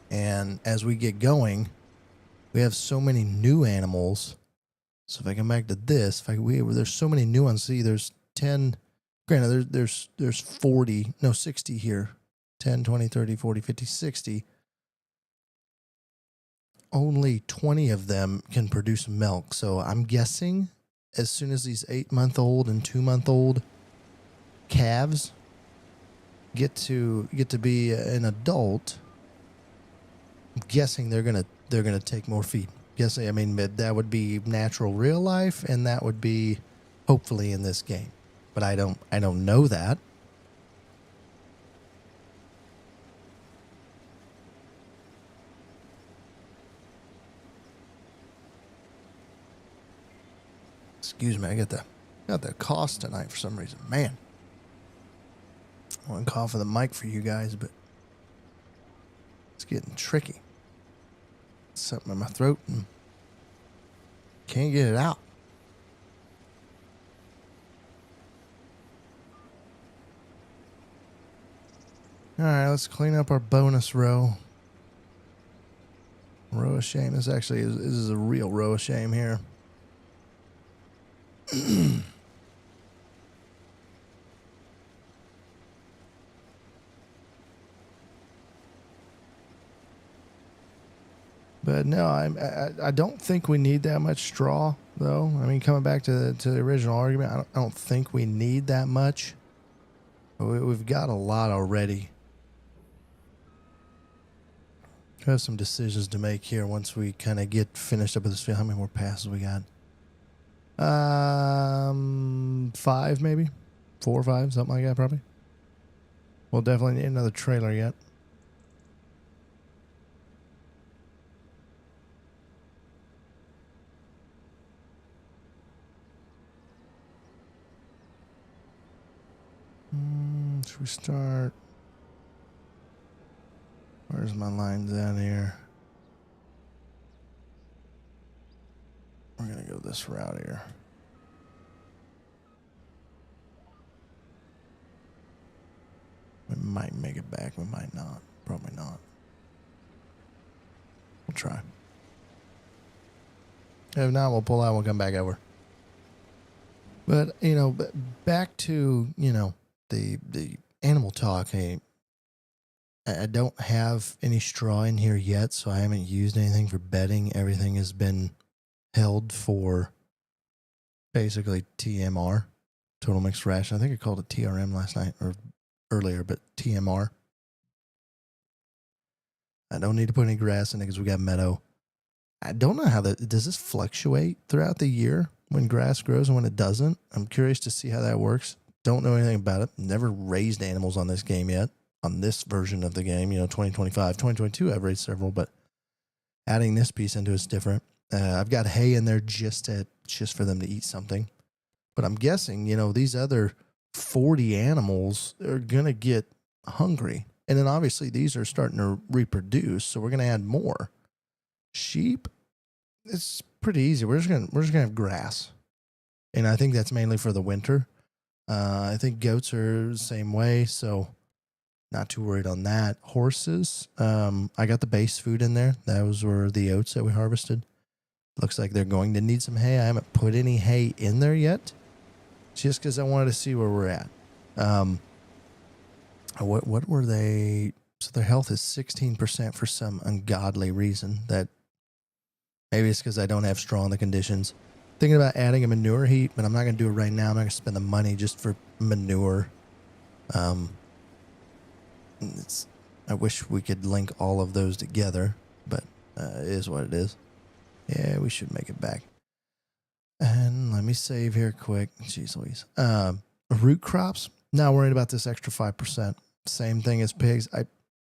And as we get going, we have so many new animals. So if I come back to this, there's so many new ones. See, there's 10. Granted, there's 40, no 60 here. 10, 20, 30, 40, 50, 60. Only 20 of them can produce milk. So I'm guessing as soon as these 8-month-old and 2-month-old calves get to be an adult, I'm guessing they're gonna take more feed. I mean that would be natural real life, and that would be hopefully in this game. But I don't know that. Excuse me, I got the cough tonight for some reason. Man, I want to cough in the mic for you guys, but it's getting tricky. Something in my throat and can't get it out. All right, let's clean up our bonus row. Row of shame. This is a real row of shame here. But no, I don't think we need that much straw, though. I mean, coming back to the original argument, I don't think we need that much. We've got a lot already. We have some decisions to make here once we kind of get finished up with this field. How many more passes we got? 5 maybe, 4 or 5, something like that probably. We'll definitely need another trailer yet. Should we start? Where's my lines at here? We're gonna go this route here. We might make it back. We might not. Probably not. We'll try. If not, we'll pull out. We'll come back over. But back to the animal talk. Hey, I don't have any straw in here yet, so I haven't used anything for bedding. Everything has been held for basically TMR, total mixed ration. I think I called it TRM last night or earlier, but TMR. I don't need to put any grass in it because we got meadow. I don't know how does this fluctuate throughout the year when grass grows and when it doesn't? I'm curious to see how that works. Don't know anything about it. Never raised animals on this game yet, on this version of the game. 2025, 2022, I've raised several, but adding this piece into it's different. I've got hay in there just for them to eat something. But I'm guessing, these other 40 animals are going to get hungry. And then obviously these are starting to reproduce, so we're going to add more. Sheep, it's pretty easy. We're just gonna have grass. And I think that's mainly for the winter. I think goats are the same way, so Not too worried on that. Horses, I got the base food in there. Those were the oats that we harvested. Looks like they're going to need some hay. I haven't put any hay in there yet, just because I wanted to see where we're at. What were they? So their health is 16% for some ungodly reason. That maybe it's because I don't have straw in the conditions. Thinking about adding a manure heap, but I'm not going to do it right now. I'm not going to spend the money just for manure. I wish we could link all of those together, but it is what it is. Yeah, we should make it back. And let me save here quick. Jeez Louise. Root crops. Not worried about this extra 5%. Same thing as pigs.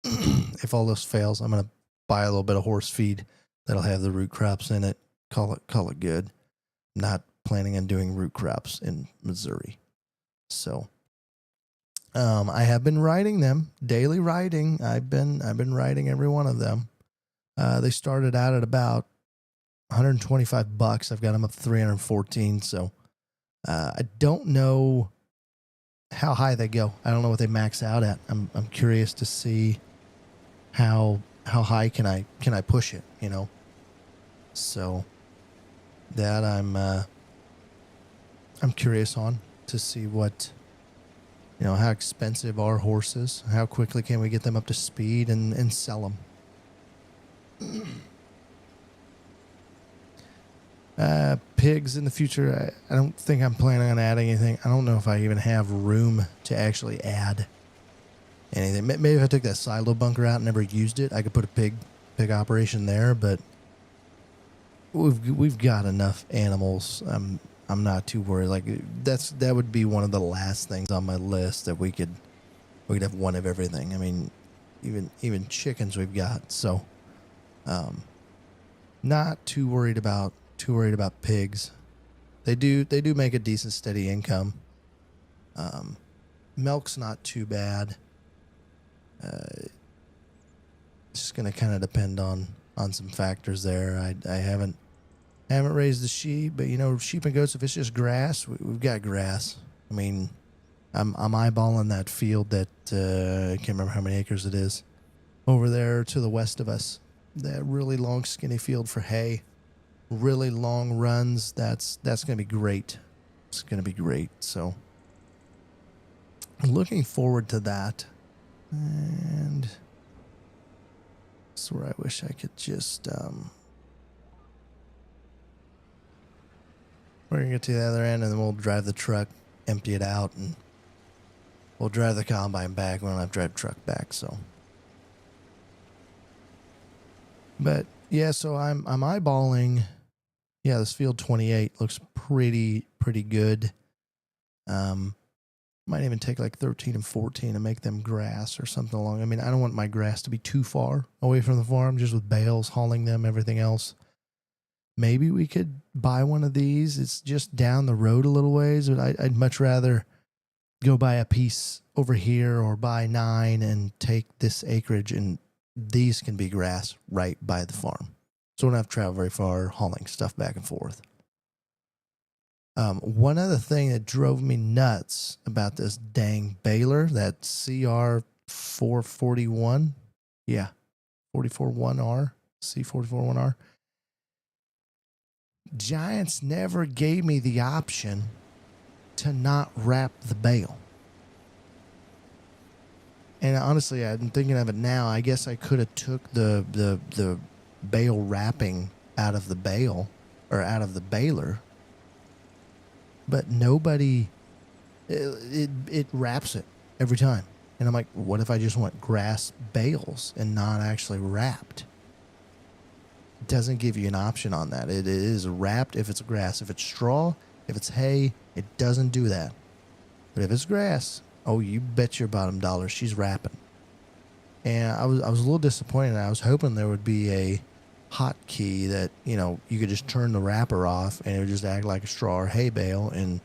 If all this fails, I'm going to buy a little bit of horse feed that'll have the root crops in it. Call it good. Not planning on doing root crops in Missouri. So, I have been writing them, daily writing. I've been writing every one of them. They started out at about $125. I've got them up to 314. So, I don't know how high they go. I don't know what they max out at. I'm curious to see how high can I push it, you know? So that I'm curious on to see what, you know, how expensive are horses? How quickly can we get them up to speed and sell them? Pigs in the future, I don't think I'm planning on adding anything. I don't know if I even have room to actually add anything. Maybe if I took that silo bunker out and never used it, I could put a pig operation there, but we've got enough animals. I'm not too worried. Like that would be one of the last things on my list, that we could have one of everything. I mean, even chickens we've got. So not too worried about pigs. They do make a decent steady income. Milk's not too bad. It's just going to kind of depend on some factors there. I haven't raised the sheep, but you know, sheep and goats, if it's just grass, we've got grass. I mean, I'm eyeballing that field that I can't remember how many acres it is over there to the west of us. That really long, skinny field for hay, really long runs. That's going to be great. It's going to be great. So looking forward to that. And that's where I wish I could just, we're going to get to the other end and then we'll drive the truck, empty it out, and we'll drive the combine back. We don't have to drive the truck back, so. But yeah, so I'm eyeballing, yeah, this field 28 looks pretty good. Might even take like 13 and 14 and make them grass or something along. I mean, I don't want my grass to be too far away from the farm, just with bales hauling them, everything else. Maybe we could buy one of these. It's just down the road a little ways, but I'd much rather go buy a piece over here or buy 9 and take this acreage, and these can be grass right by the farm. So we don't have to travel very far hauling stuff back and forth. One other thing that drove me nuts about this dang baler, that CR441, yeah, 441R, C441R. Giants never gave me the option to not wrap the bale. And honestly, I'm thinking of it now. I guess I could have took the bale wrapping out of the bale or out of the baler. But nobody, it wraps it every time. And I'm like, what if I just want grass bales and not actually wrapped? It doesn't give you an option on that. It is wrapped if it's grass. If it's straw, if it's hay, it doesn't do that. But if it's grass, oh, you bet your bottom dollar she's wrapping. And I was a little disappointed. I was hoping there would be a hotkey that, you know, you could just turn the wrapper off and it would just act like a straw or hay bale and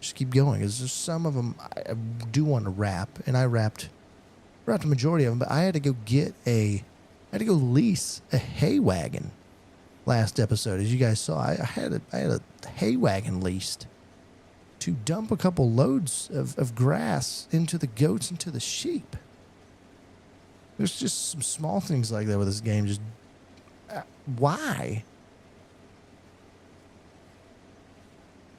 just keep going. Because there's some of them I do want to wrap, and I wrapped the majority of them, but I had to go lease a hay wagon last episode. As you guys saw, I had a hay wagon leased to dump a couple loads of grass into the goats and to the sheep. There's just some small things like that with this game. Just why?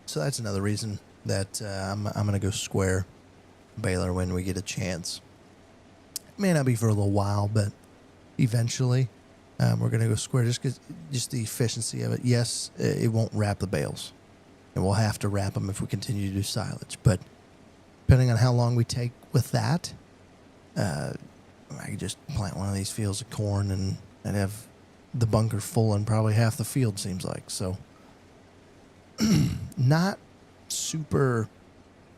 So that's another reason that I'm going to go square baler when we get a chance. It may not be for a little while, but eventually we're going to go square just the efficiency of it. Yes, it won't wrap the bales, and we'll have to wrap them if we continue to do silage. But depending on how long we take with that, I could just plant one of these fields of corn and I'd have the bunker full and probably half the field, seems like. So not super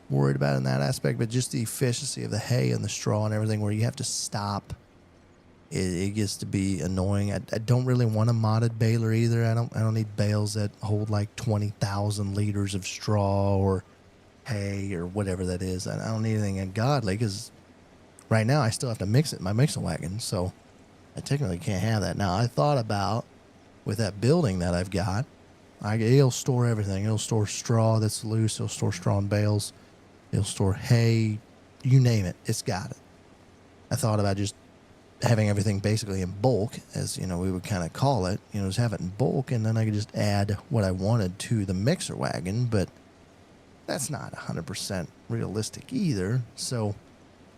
worried about it in that aspect, but just the efficiency of the hay and the straw and everything where you have to stop. It gets to be annoying. I don't really want a modded baler either. I don't need bales that hold like 20,000 liters of straw or hay or whatever that is. I don't need anything ungodly because right now I still have to mix it in my mixing wagon, so I technically can't have that. Now I thought about with that building that I've got, it'll store everything. It'll store straw that's loose. It'll store straw in bales. It'll store hay. You name it, it's got it. I thought about just having everything basically in bulk, as you know, we would kind of call it. You know, just have it in bulk, and then I could just add what I wanted to the mixer wagon. But that's not 100% realistic either. So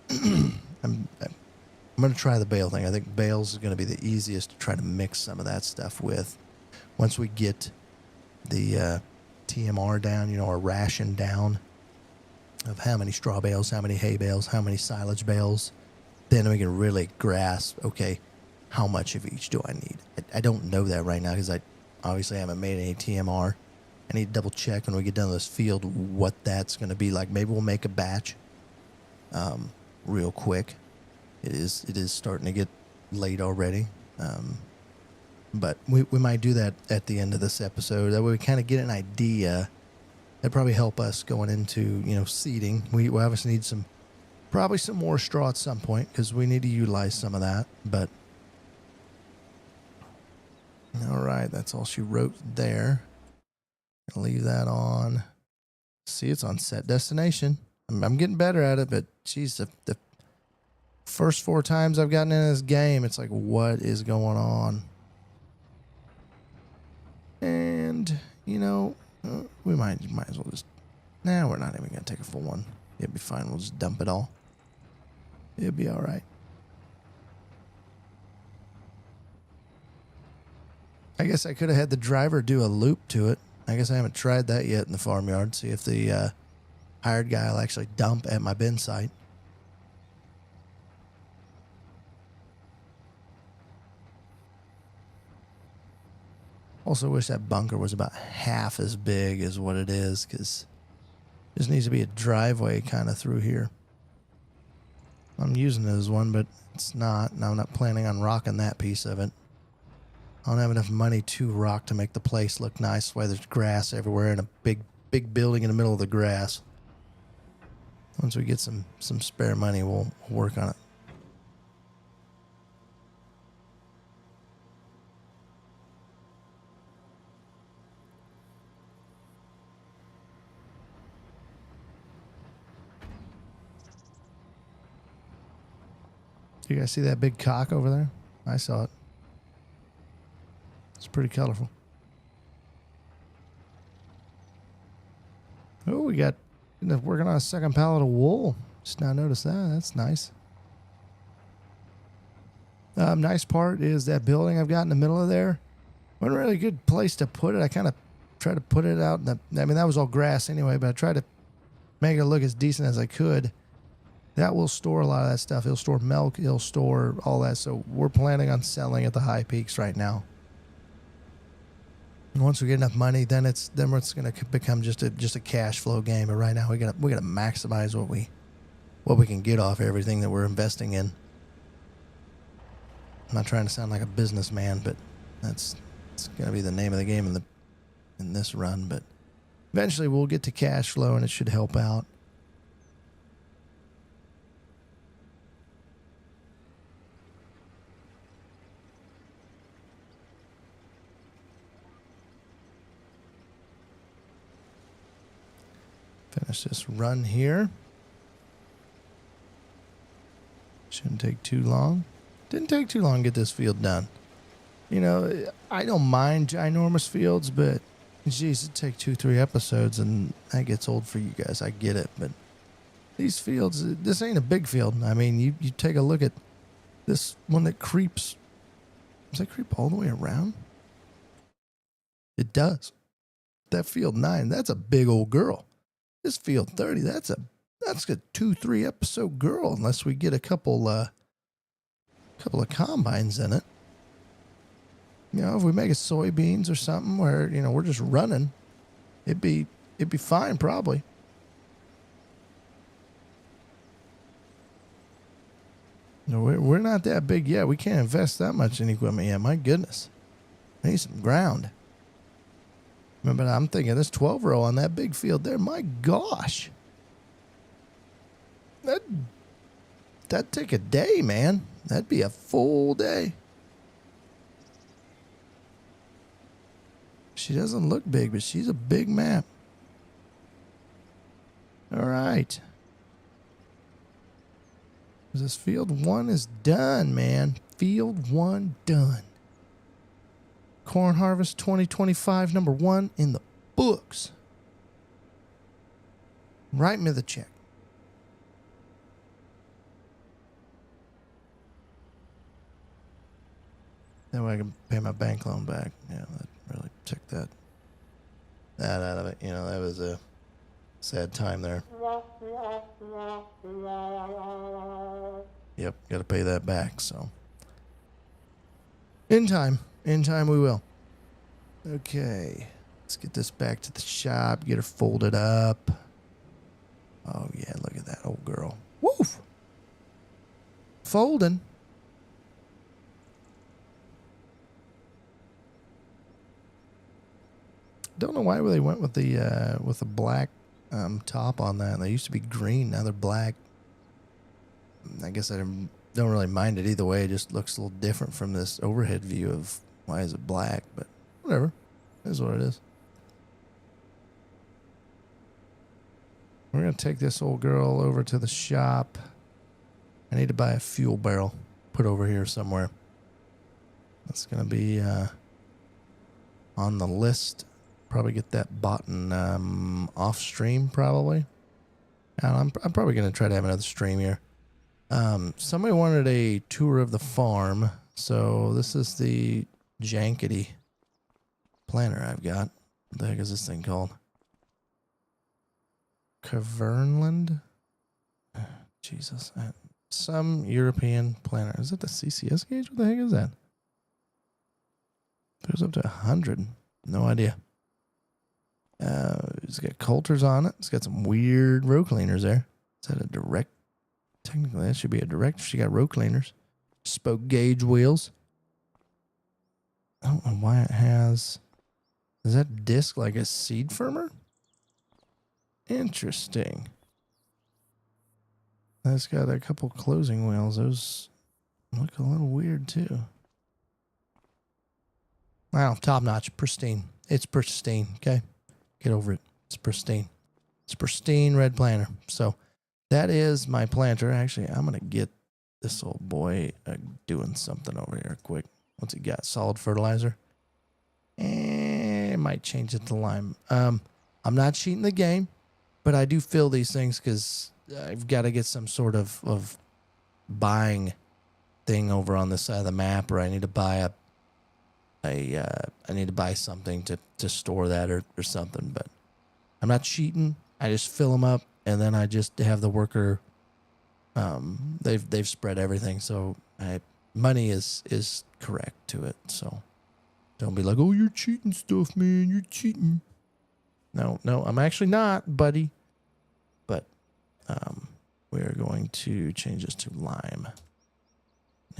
I'm going to try the bale thing. I think bales is going to be the easiest to try to mix some of that stuff with. Once we get the TMR down, you know, our ration down of how many straw bales, how many hay bales, how many silage bales, then we can really grasp, okay, how much of each do I need? I don't know that right now because I obviously haven't made any TMR. I need to double check when we get done with this field what that's going to be like. Maybe we'll make a batch real quick. It is starting to get late already. But we might do that at the end of this episode. That way we kind of get an idea. That'd probably help us going into, you know, seeding. We obviously need probably some more straw at some point because we need to utilize some of that. But all right, that's all she wrote there. Gonna leave that on. See, it's on set destination. I'm getting better at it, but geez, the first 4 times I've gotten in this game, it's like, what is going on? And you know, we might as well just. Nah, we're not even gonna take a full one. It'll be fine. We'll just dump it all. It'll be all right. I guess I could have had the driver do a loop to it. I guess I haven't tried that yet in the farmyard. See if the hired guy will actually dump at my bin site. Also wish that bunker was about half as big as what it is, because it just needs to be a driveway kind of through here. I'm using it as one, but it's not, and I'm not planning on rocking that piece of it. I don't have enough money to rock to make the place look nice. That's why there's grass everywhere and a big building in the middle of the grass. Once we get some spare money, we'll work on it. You guys see that big cock over there? I saw it. It's pretty colorful. Oh, we got working on a second pallet of wool. Just now noticed that. That's nice. Nice part is that building I've got in the middle of there. Wasn't really a good place to put it. I kind of tried to put it out in I mean, that was all grass anyway, but I tried to make it look as decent as I could. That will store a lot of that stuff. It'll store milk. It'll store all that. So we're planning on selling at the high peaks right now. And once we get enough money, then it's going to become just a cash flow game. But right now we got to maximize what we can get off everything that we're investing in. I'm not trying to sound like a businessman, but it's going to be the name of the game in this run. But eventually we'll get to cash flow, and it should help out. Finish this run here. Shouldn't take too long. Didn't take too long to get this field done. You know, I don't mind ginormous fields, but geez, it'd take 2-3 episodes and that gets old for you guys. I get it, but these fields, this ain't a big field. I mean, you take a look at this one that creeps. Does that creep all the way around? It does. That field 9, that's a big old girl. This field 30, that's a 2-3 episode girl, unless we get a couple of combines in it. You know, if we make it soybeans or something where, you know, we're just running, it'd be fine probably. No, we're not that big yet. We can't invest that much in equipment yet. My goodness. I need some ground. Remember, I'm thinking this 12-row on that big field there. My gosh. That'd take a day, man. That'd be a full day. She doesn't look big, but she's a big map. All right. This field 1 is done, man. Field 1 done. Corn harvest 2025 number 1 in the books. Write me the check. That way I can pay my bank loan back. Yeah, that really took that out of it. You know, that was a sad time there. Yep, got to pay that back. So, in time we will. Okay, let's get this back to the shop. Get her folded up. Oh yeah, look at that old girl. Woof. Folding. Don't know why they went with the black top on that. They used to be green, now they're black. I guess I don't really mind it either way. It just looks a little different from this overhead view of why is it black, but whatever. It is what it is. We're going to take this old girl over to the shop. I need to buy a fuel barrel, put over here somewhere. That's going to be on the list. Probably get that bought and off stream probably. And I'm probably going to try to have another stream here. Somebody wanted a tour of the farm. So this is the jankety planter I've got. What the heck is this thing called? Cavernland? Jesus. Some European planter. Is it the CCS gauge? What the heck is that? It goes up to 100. No idea. It's got coulters on it. It's got some weird row cleaners there. Is that a direct? Technically, that should be a direct. She got row cleaners. Spoke gauge wheels. I don't know why it has. Is that disc like a seed firmer? Interesting. That's got a couple closing wheels. Those look a little weird too. Wow, top notch, pristine. It's pristine. Okay. Get over it. It's pristine. It's pristine red planter. So that is my planter. Actually, I'm going to get this old boy doing something over here quick. What's he got? Solid fertilizer. And might change it to lime. I'm not cheating the game, but I do fill these things because I've got to get some sort of buying thing over on this side of the map, or I need to buy I need to buy something to store that or something, but I'm not cheating. I just fill them up and then I just have the worker. They've spread everything. So money is correct to it. So don't be like, oh, you're cheating stuff, man. You're cheating. No, I'm actually not, buddy. But, we are going to change this to lime.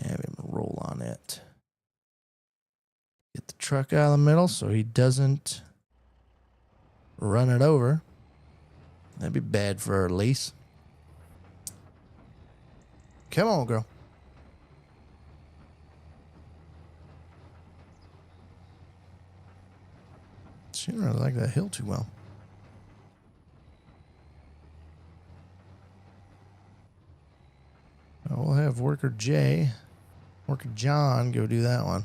Have him roll on it. Get the truck out of the middle so he doesn't run it over. That'd be bad for our lease. Come on, girl. She didn't really like that hill too well. We'll have worker J Worker John, go do that one.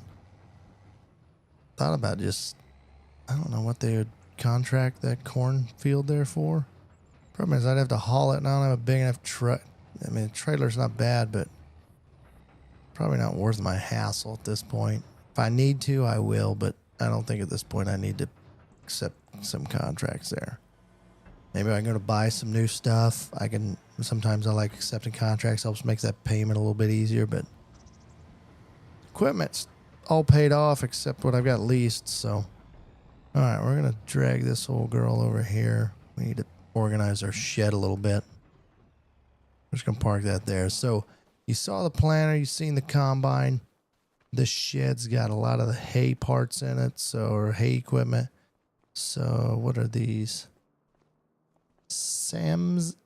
Thought about just, I don't know what they would contract that cornfield there for. Problem is I'd have to haul it, and I don't have a big enough truck. I mean, the trailer's not bad, but probably not worth my hassle at this point. If I need to, I will, but I don't think at this point I need to accept some contracts there. Maybe I'm going to buy some new stuff. Sometimes I like accepting contracts, helps make that payment a little bit easier, but equipment's all paid off except what I've got leased, so. All right, we're going to drag this old girl over here. We need to organize our shed a little bit. We're just going to park that there. So you saw the planter, you've seen the combine. This shed's got a lot of the hay parts in it, or hay equipment. So what are these? Samas?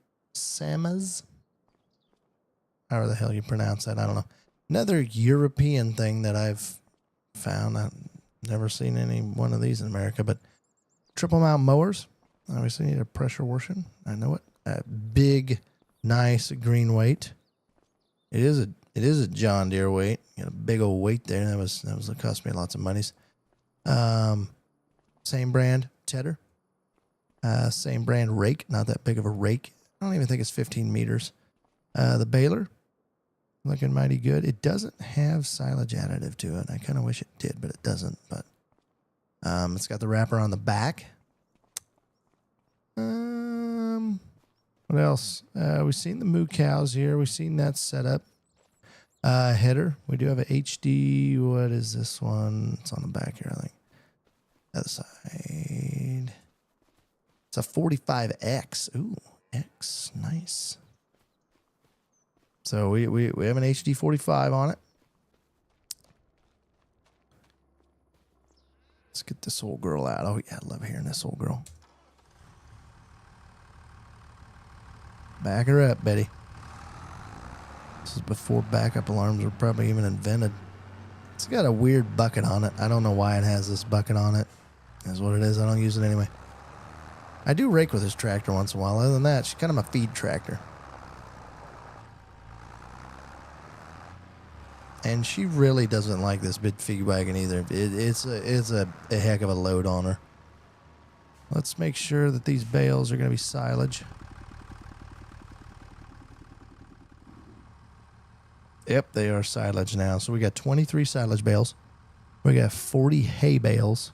However the hell you pronounce that, I don't know. Another European thing that I've found. I've never seen any one of these in America, but triple mount mowers. Obviously need a pressure washing. I know it. A big, nice green weight. It is a John Deere weight. Got a big old weight there. That was cost me lots of monies. Same brand tedder. Same brand rake. Not that big of a rake. I don't even think it's 15 meters. The baler, looking mighty good. It doesn't have silage additive to it. I kind of wish it did, but it doesn't. But it's got the wrapper on the back. What else? We've seen the moo cows here. We've seen that setup. Header. We do have a HD. What is this one? It's on the back here, I think. Other side. It's a 45X. Ooh, X. Nice. So we have an HD 45 on it. Let's get this old girl out. Oh, yeah, I love hearing this old girl. Back her up, Betty. This is before backup alarms were probably even invented. It's got a weird bucket on it. I don't know why it has this bucket on it. That's what it is. I don't use it anyway. I do rake with this tractor once in a while. Other than that, she's kind of my feed tractor. And she really doesn't like this big feed wagon either. It's a heck of a load on her. Let's make sure that these bales are going to be silage. Yep, they are silage now. So we got 23 silage bales. We got 40 hay bales.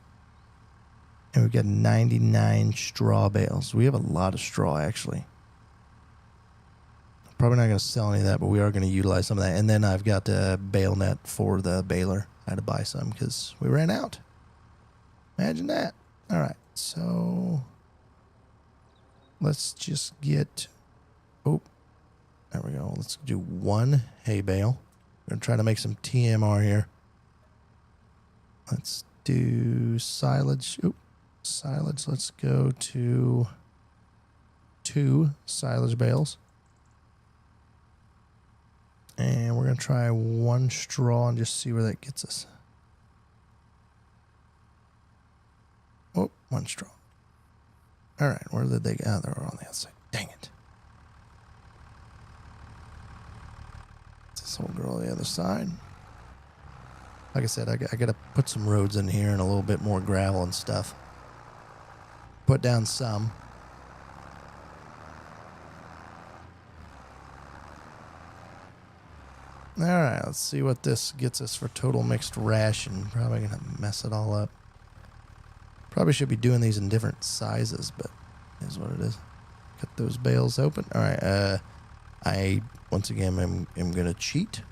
And we've got 99 straw bales. We have a lot of straw, actually. Probably not going to sell any of that, but we are going to utilize some of that. And then I've got a bale net for the baler. I had to buy some because we ran out. Imagine that. All right, so let's just get... Oh, there we go. Let's do one hay bale. We're going to try to make some TMR here. Let's do silage. Oop, silage. Let's go to 2 silage bales. And we're going to try 1 straw and just see where that gets us. Oh, 1 straw. All right, where did they go? Oh, they're on the outside. Dang it. This old girl on the other side. Like I said, I got to put some roads in here and a little bit more gravel and stuff. Put down some. All right, let's see what this gets us for total mixed ration. Probably going to mess it all up. Probably should be doing these in different sizes, but here's what it is. Cut those bales open. All right, I, once again, am going to cheat.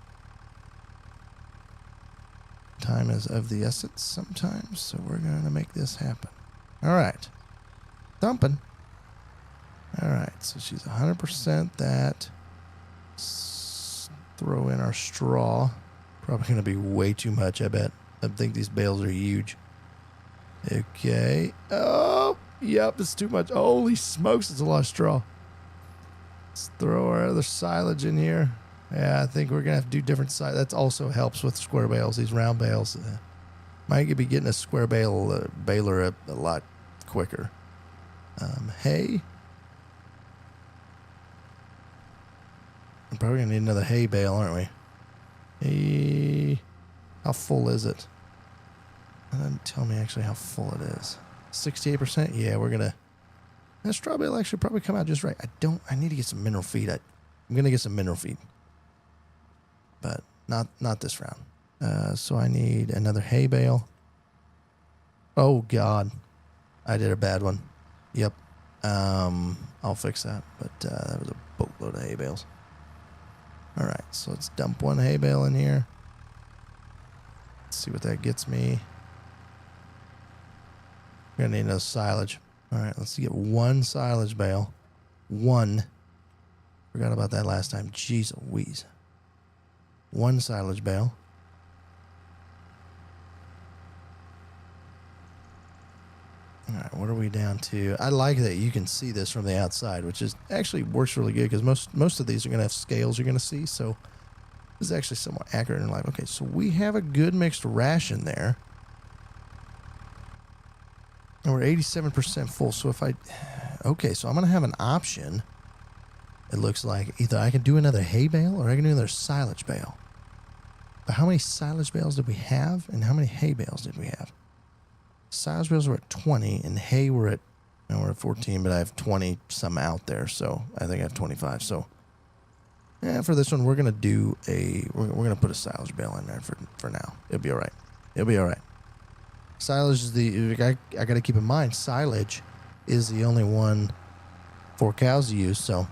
Time is of the essence sometimes, so we're going to make this happen. All right. Thumping. All right, so she's 100% that. Throw in our straw. Probably going to be way too much, I bet. I think these bales are huge. Okay. Oh, yep, it's too much. Holy smokes, it's a lot of straw. Let's throw our other silage in here. Yeah, I think we're going to have to do different silage. That also helps with square bales, these round bales. Might be getting a square baler a lot quicker. Hay. We're probably going to need another hay bale, aren't we? Hey, how full is it? It doesn't tell me actually how full it is. 68%? Yeah, we're gonna. That strawberry will actually probably come out just right. I need to get some mineral feed. I'm gonna get some mineral feed. But not this round. So I need another hay bale. Oh God. I did a bad one. Yep. I'll fix that. But that was a boatload of hay bales. All right, so let's dump one hay bale in here. Let's see what that gets me. We're gonna need no silage. All right, let's get one silage bale. One. Forgot about that last time. Jeez Louise. One silage bale. All right, what are we down to? I like that you can see this from the outside, which is actually works really good because most of these are going to have scales you're going to see. So this is actually somewhat accurate in life. Okay, so we have a good mixed ration there. And we're 87% full. So if I... Okay, so I'm going to have an option. It looks like either I can do another hay bale or I can do another silage bale. But how many silage bales did we have? And how many hay bales did we have? Silage bales were at 20 and hay we're at 14, but I have 20 some out there, so I think I have 25. So yeah, for this one we're gonna do we're gonna put a silage bale in there for now. It'll be all right. It'll be all right. Silage is I gotta keep in mind silage is the only one for cows to use. So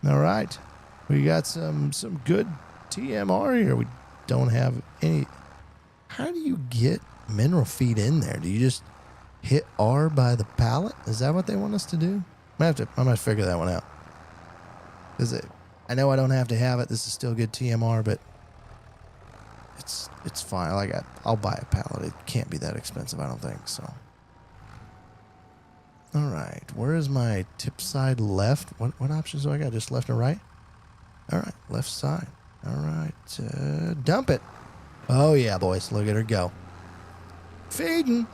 all right, we got some good TMR here. We don't have any. How do you get mineral feed in there? Do you just hit R by the pallet? Is that what they want us to do? I might figure that one out. I know I don't have to have it. This is still good TMR, but it's fine. I'll buy a pallet. It can't be that expensive, I don't think. So, all right. Where is my tip side left? What options do I got? Just left and right. All right, left side. All right, dump it. Oh yeah, boys, look at her go. Feeding.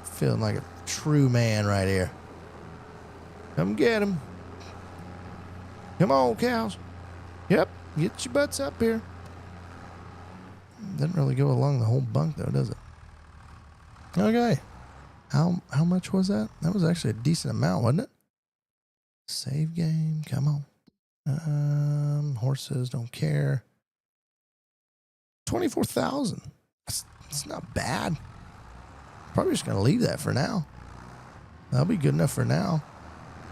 Feeling like a true man right here. Come get him. Come on, cows. Yep, get your butts up here. Doesn't really go along the whole bunk though, does it? Okay. How much was that? That was actually a decent amount, wasn't it? Save game. Come on. Horses don't care. 24,000. That's not bad. Probably just gonna leave that for now. That'll be good enough for now.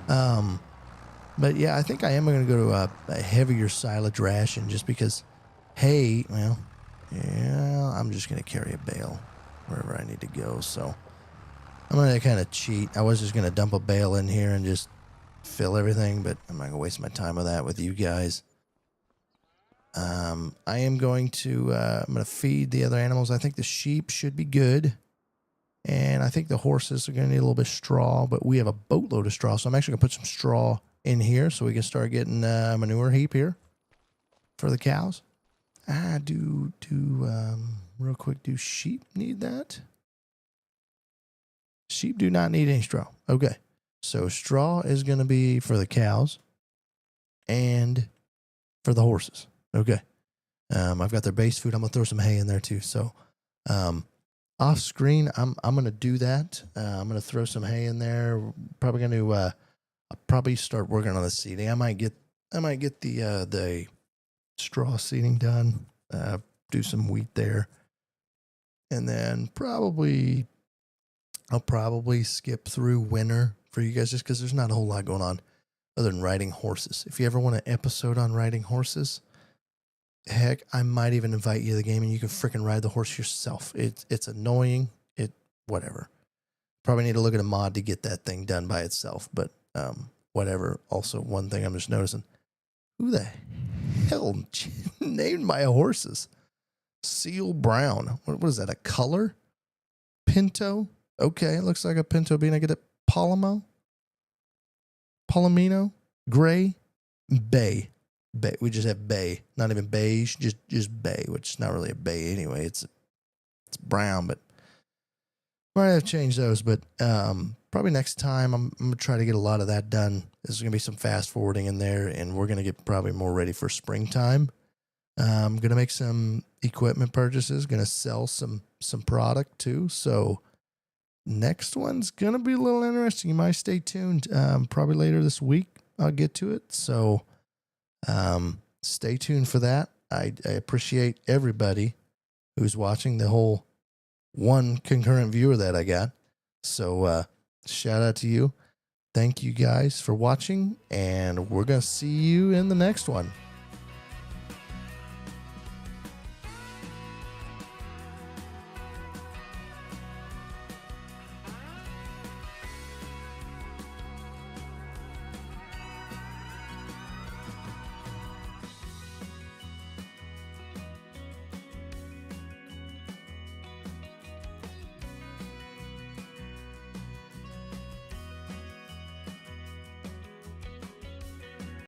But yeah, I think I am gonna go to a heavier silage ration just because hay, well, yeah, I'm just gonna carry a bale wherever I need to go. So I'm gonna kind of cheat. I was just gonna dump a bale in here and just fill everything, but I'm not gonna waste my time with that with you guys. I am going to I'm gonna feed the other animals. I think the sheep should be good. And I think the horses are going to need a little bit of straw, but we have a boatload of straw. So I'm actually going to put some straw in here so we can start getting a manure heap here for the cows. Real quick, do sheep need that? Sheep do not need any straw. Okay. So straw is going to be for the cows and for the horses. Okay. I've got their base food. I'm going to throw some hay in there too. So, off screen, I'm going to do that. I'm going to throw some hay in there. Probably going to, I'll probably start working on the seeding. I might get the straw seeding done, do some wheat there. And then I'll probably skip through winter for you guys just because there's not a whole lot going on other than riding horses. If you ever want an episode on riding horses, heck, I might even invite you to the game and you can freaking ride the horse yourself. It's annoying. Whatever. Probably need to look at a mod to get that thing done by itself, but whatever. Also, one thing I'm just noticing, who the hell named my horses? Seal Brown. What is that, a color? Pinto? Okay, it looks like a Pinto bean. I get it. Palomino? Gray? Bay. We just have bay, not even beige, just bay, which is not really a bay anyway. It's brown, but might have to change those. But probably next time I'm gonna try to get a lot of that done. There's gonna be some fast forwarding in there, and we're gonna get probably more ready for springtime. I'm gonna make some equipment purchases. Gonna sell some product too. So next one's gonna be a little interesting. You might stay tuned. Probably later this week I'll get to it. So stay tuned for that. I appreciate everybody who's watching, the whole one concurrent viewer that I got. So shout out to you. Thank you guys for watching, and we're gonna see you in the next one.